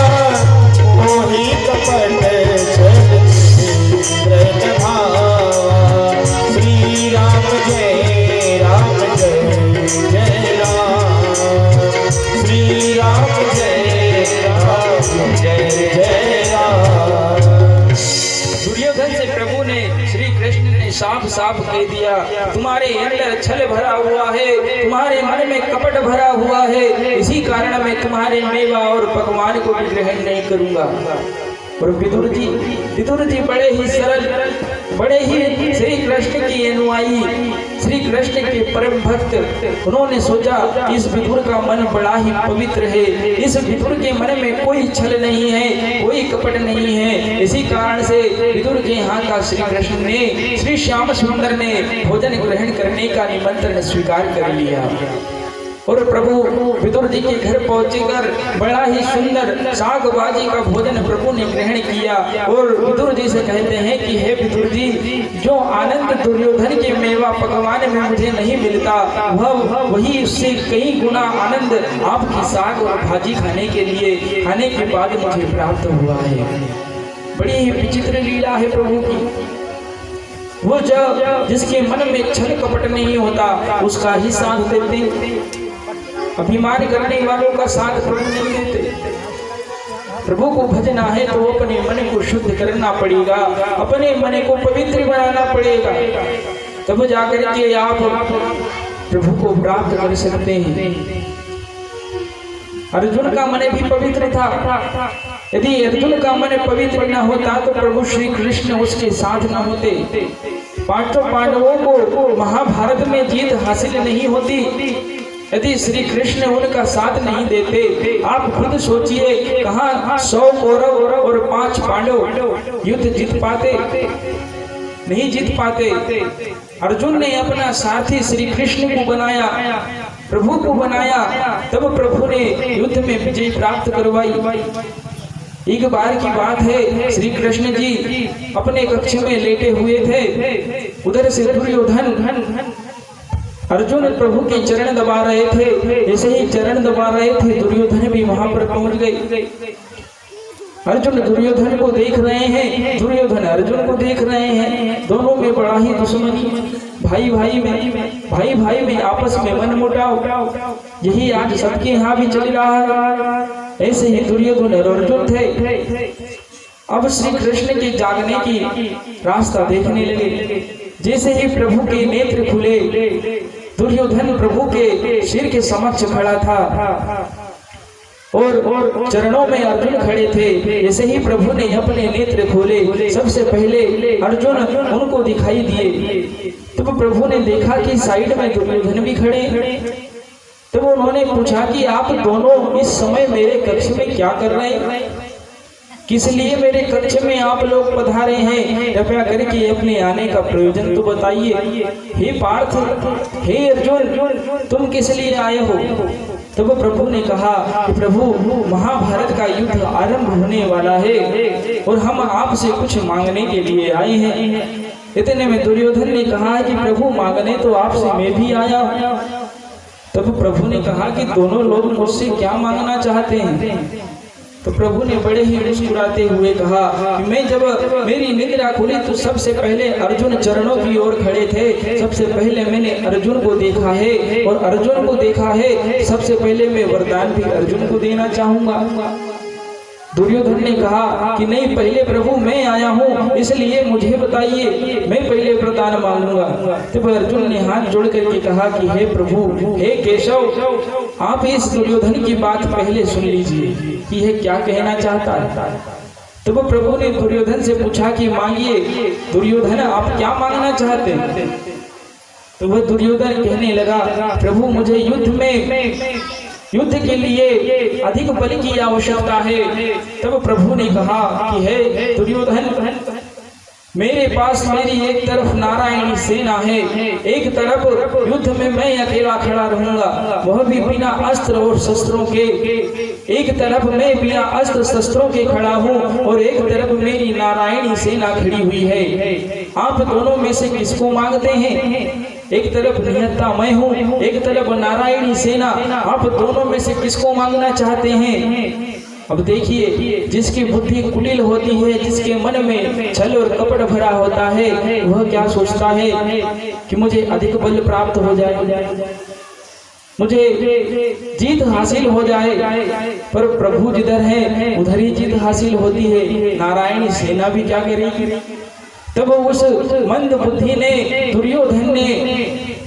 मोहि कपट छल छिद्र न भावा। श्री राम जय राम, जय जय राम। श्री राम जय राम, जय जय राम। दुर्योधन से प्रभु ने, श्री कृष्ण ने साफ साफ कह दिया, तुम्हारे अंदर छल भरा हुआ है, तुम्हारे मन में कपट भरा हुआ है, इसी कारण मैं तुम्हारे मेवा और पकवान को भी ग्रहण नहीं करूंगा। और विदुर जी बड़े ही सरल, बड़े ही श्री कृष्ण की अनुयायी, श्री कृष्ण के परम भक्त। उन्होंने सोचा इस विदुर का मन बड़ा ही पवित्र है, इस विदुर के मन में कोई छल नहीं है, कोई कपट नहीं है। इसी कारण से विदुर के यहाँ का श्री कृष्ण ने, श्री श्याम सुंदर ने भोजन ग्रहण करने का निमंत्रण स्वीकार कर लिया। और प्रभु विदुर जी के घर पहुंचकर बड़ा ही सुंदर साग भाजी का भोजन प्रभु ने ग्रहण किया। और विदुर जी से कहते हैं कि हे विदुर जी, जो आनंद दुर्योधन के मेवा पकवान में मुझे नहीं मिलता वही उससे कई गुना आनंद आपकी साग और भाजी खाने के बाद मुझे प्राप्त हुआ है। बड़ी ही विचित्र लीला है प्रभु की। वो जिसके मन में छल कपट नहीं होता उसका ही साथ देते, अभिमान करने वालों का साथ प्रभु नहीं देते। प्रभु को भजना है तो अपने मन को शुद्ध करना पड़ेगा, अपने मन को पवित्र बनाना पड़ेगा, तब जाकर के आप प्रभु को प्राप्त कर सकते हैं। अर्जुन का मन भी पवित्र था। यदि अर्जुन का मन पवित्र न होता तो प्रभु श्री कृष्ण उसके साथ न होते। पांचों पांडवों को महाभारत में जीत हासिल नहीं होती यदि श्री कृष्ण उनका साथ नहीं देते। आप खुद सोचिए, कहाँ 100 कौरव और 5 पांडव युद्ध जीत पाते? नहीं जीत पाते। अर्जुन ने अपना साथी श्री कृष्ण को बनाया, प्रभु को बनाया, तब प्रभु ने युद्ध में विजय प्राप्त करवाई। एक बार की बात है, श्री कृष्ण जी अपने कक्ष में लेटे हुए थे। उधर से दुर्योधन अर्जुन प्रभु के चरण दबा रहे थे। जैसे ही चरण दबा रहे थे, दुर्योधन भी वहां पर पहुंच गए। अर्जुन दुर्योधन को देख रहे हैं, दुर्योधन अर्जुन को देख रहे हैं। दोनों में बड़ा ही दुश्मनी, भाई भाई में आपस में मनमुटाव, यही आज सबके यहाँ भी चल रहा है। ऐसे ही दुर्योधन और अर्जुन थे। अब श्री कृष्ण के जागने की रास्ता देखने लगे। जैसे ही प्रभु के नेत्र खुले, दुर्योधन प्रभु के सिर के समक्ष खड़ा था और चरणों में अर्जुन खड़े थे। जैसे ही प्रभु ने अपने नेत्र खोले, सबसे पहले अर्जुन उनको दिखाई दिए। तब प्रभु ने देखा कि साइड में दुर्योधन भी खड़े। तब उन्होंने पूछा कि आप दोनों इस समय मेरे कक्ष में क्या कर रहे हैं? किस लिए मेरे कक्ष में आप लोग पधारे हैं? कृपया करके अपने आने का प्रयोजन तो बताइए। हे पार्थ, हे अर्जुन, तुम किस लिए आए हो? तब प्रभु ने कहा कि प्रभु, महाभारत का युद्ध आरंभ होने वाला है और हम आपसे कुछ मांगने के लिए आए हैं। इतने में दुर्योधन ने कहा कि प्रभु, मांगने तो आपसे मैं भी आया हूं। तब प्रभु ने कहा कि दोनों लोग मुझसे क्या मांगना चाहते हैं? तो प्रभु ने बड़े ही मुस्कुराते हुए कहा कि मैं जब मेरी निद्रा खुली तो सबसे पहले अर्जुन चरणों की ओर खड़े थे। सबसे पहले मैंने अर्जुन को देखा है और अर्जुन को देखा है। सबसे पहले मैं वरदान भी अर्जुन को देना चाहूंगा। दुर्योधन ने कहा कि नहीं, पहले प्रभु मैं आया हूँ, इसलिए मुझे बताइए, मैं पहले वरदान मांगूंगा। तब अर्जुन ने हाथ जोड़ करके कहा कि हे प्रभु, हे केशव, आप इस दुर्योधन की बात पहले सुन लीजिए कि यह क्या कहना चाहता है। तब प्रभु ने दुर्योधन से पूछा कि मांगिए दुर्योधन, आप क्या मांगना चाहते हैं? तो वह दुर्योधन कहने लगा, प्रभु मुझे युद्ध के लिए अधिक बल की आवश्यकता है। तब प्रभु ने कहा कि हे दुर्योधन, मेरे पास मेरी एक तरफ नारायणी सेना है, एक तरफ युद्ध में मैं अकेला खड़ा रहूंगा, वह भी बिना अस्त्र और शस्त्रों के। एक तरफ मैं बिना अस्त्र शस्त्रों के खड़ा हूँ और एक तरफ मेरी नारायणी सेना खड़ी हुई है। आप दोनों में से किसको मांगते हैं? एक तरफ निहत्ता मैं हूँ, एक तरफ नारायणी सेना। आप दोनों में से किसको मांगना चाहते हैं? अब देखिए, जिसकी बुद्धि कुटिल होती है, जिसके मन में छल और कपट भरा होता है, वह क्या सोचता है कि मुझे अधिक बल प्राप्त हो जाए, मुझे जीत हासिल हो जाए। पर प्रभु जिधर है उधर ही जीत हासिल होती है। नारायणी सेना भी क्या करेगी? तब उस मंद बुद्धि ने, दुर्योधन ने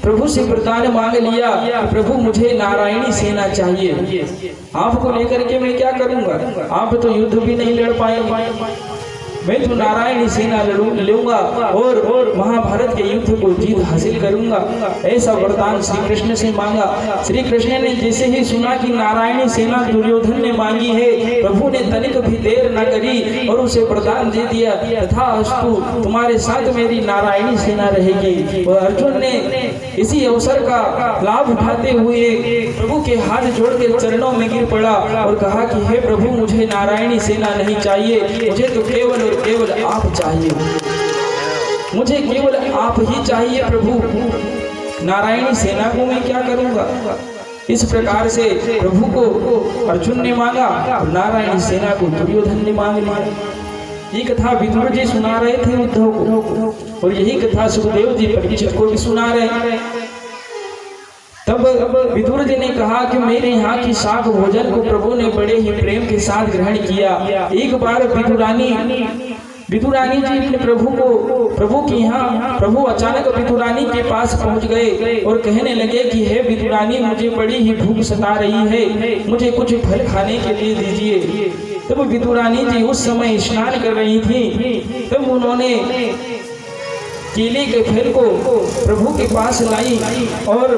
प्रभु से वरदान मांग लिया, प्रभु मुझे नारायणी सेना चाहिए। आपको लेकर के मैं क्या करूंगा? आप तो युद्ध भी नहीं लड़ पाएंगे, मैं तो नारायणी सेना लूंगा और महाभारत के युद्ध को जीत हासिल करूंगा। ऐसा वरदान श्री कृष्ण से मांगा। श्री कृष्ण ने जैसे ही सुना कि नारायणी सेना दुर्योधन ने मांगी है, प्रभु ने तनिक भी देर न करी और उसे वरदान दे दिया, तथास्तु, तुम्हारे साथ मेरी नारायणी सेना रहेगी। और अर्जुन ने इसी अवसर का लाभ उठाते हुए प्रभु के हाथ जोड़कर चरणों में गिर पड़ा और कहा कि हे प्रभु, मुझे नारायणी सेना नहीं चाहिए, मुझे तो केवल केवल आप चाहिए, मुझे केवल आप ही चाहिए प्रभु। नारायणी सेना को मैं क्या करूंगा? इस प्रकार से प्रभु को अर्जुन ने मांगा, नारायणी सेना को दुर्योधन ने मांग लिया। ये कथा विदुर जी सुना रहे थे उद्धव को और यही कथा सुखदेव जी परीक्षित को भी सुना रहे हैं। तब विदुर जी ने कहा कि मेरे यहाँ की शाक भोजन को प्रभु ने बड़े ही प्रेम के साथ ग्रहण किया। एक बार विदुरानी जी अपने प्रभु के यहाँ, प्रभु अचानक विदुरानी के पास पहुँच गए और कहने लगे कि हे विदुरानी, मुझे बड़ी ही भूख सता रही है, मुझे कुछ फल खाने के लिए दीजिए। तब विदुरानी जी उस समय स्नान कर रही थी। तब उन्होंने केले के फल को प्रभु के पास लाई और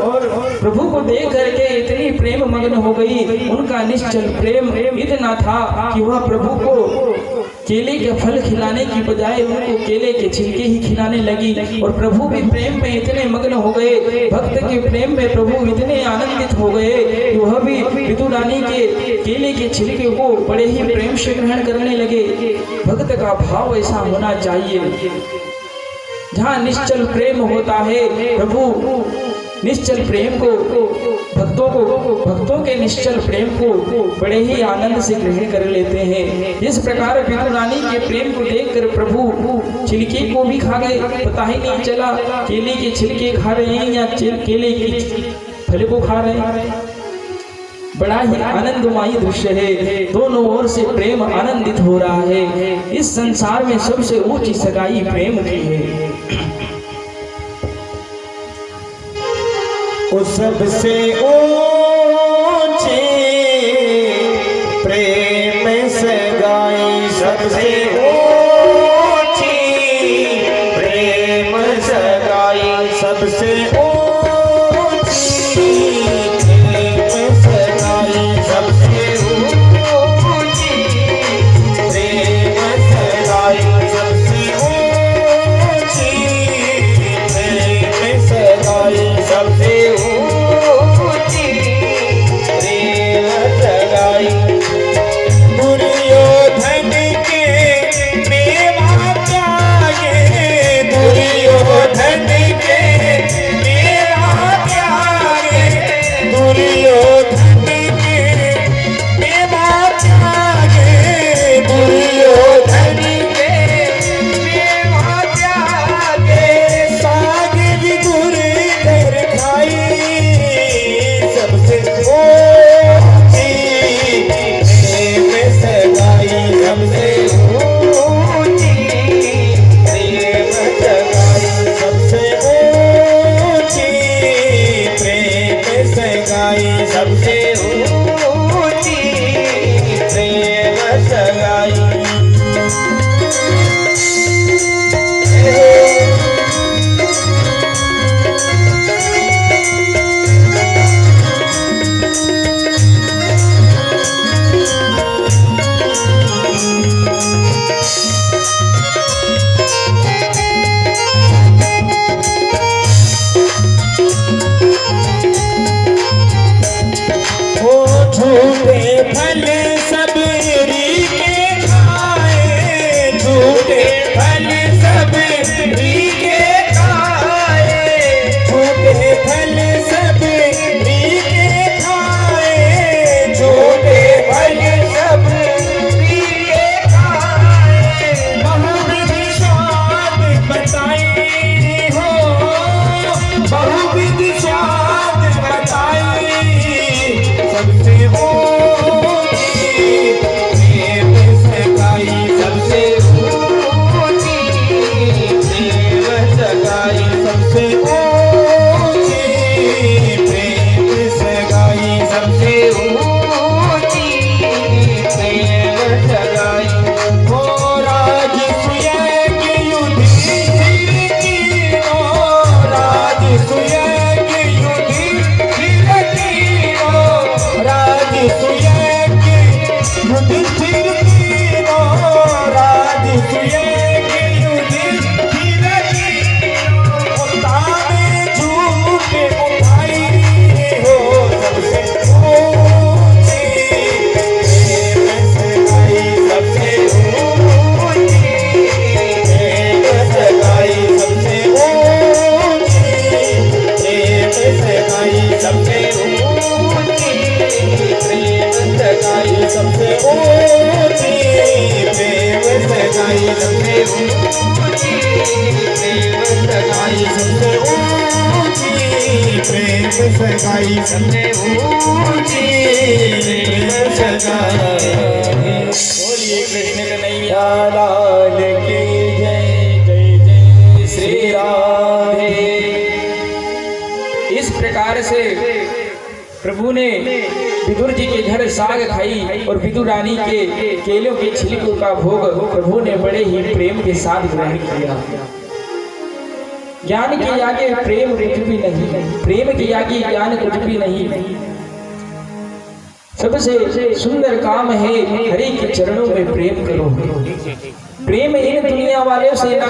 प्रभु को देख करके इतनी प्रेम मग्न हो गई। उनका निश्चल प्रेम इतना था कि वह प्रभु को केले के फल खिलाने की बजाय उनको केले के छिलके ही खिलाने लगी। और प्रभु भी प्रेम में इतने मग्न हो गए, भक्त के प्रेम में प्रभु इतने आनंदित हो गए कि वह भी विदुर रानी के केले के छिलके को बड़े ही प्रेम से ग्रहण करने लगे। भक्त का भाव ऐसा होना चाहिए, जहाँ निश्चल प्रेम होता है प्रभु निश्चल प्रेम को भक्तों के निश्चल प्रेम को बड़े ही आनंद से ग्रहण कर लेते हैं। इस प्रकार विदुर रानी के प्रेम को देखकर प्रभु छिलके को भी खा गए। पता ही नहीं चला केले के छिलके खा रहे हैं या केले के फल को खा रहे हैं। बड़ा ही आनंदमयी दृश्य है, दोनों ओर से प्रेम आनंदित हो रहा है। इस संसार में सबसे ऊंची सगाई प्रेम की है। उस सबसे ऊंची प्रेम सगाई, सबसे ऊंची प्रेम सगाई, सबसे ऊंची प्रेम सगाई, सबसे ऊंची प्रेम सगाई, सबसे ऊंची प्रेम सगाई, सबसे सगाई सबसे ऊंची प्रेम सगाई। बोलिए कृष्ण कन्हैया लाल की जय, जय जय श्री राधे। इस प्रकार से प्रभु ने विदुर जी के घर साग खाई और विदुर रानी के केलों के छिलकों का भोग प्रभु ने बड़े ही प्रेम के साथ ग्रहण किया। ज्ञान के आगे प्रेम कुछ भी नहीं, प्रेम के आगे ज्ञान कुछ भी नहीं। सबसे सुंदर काम है हरि के चरणों में प्रेम करो। प्रेम इन दुनिया वालों से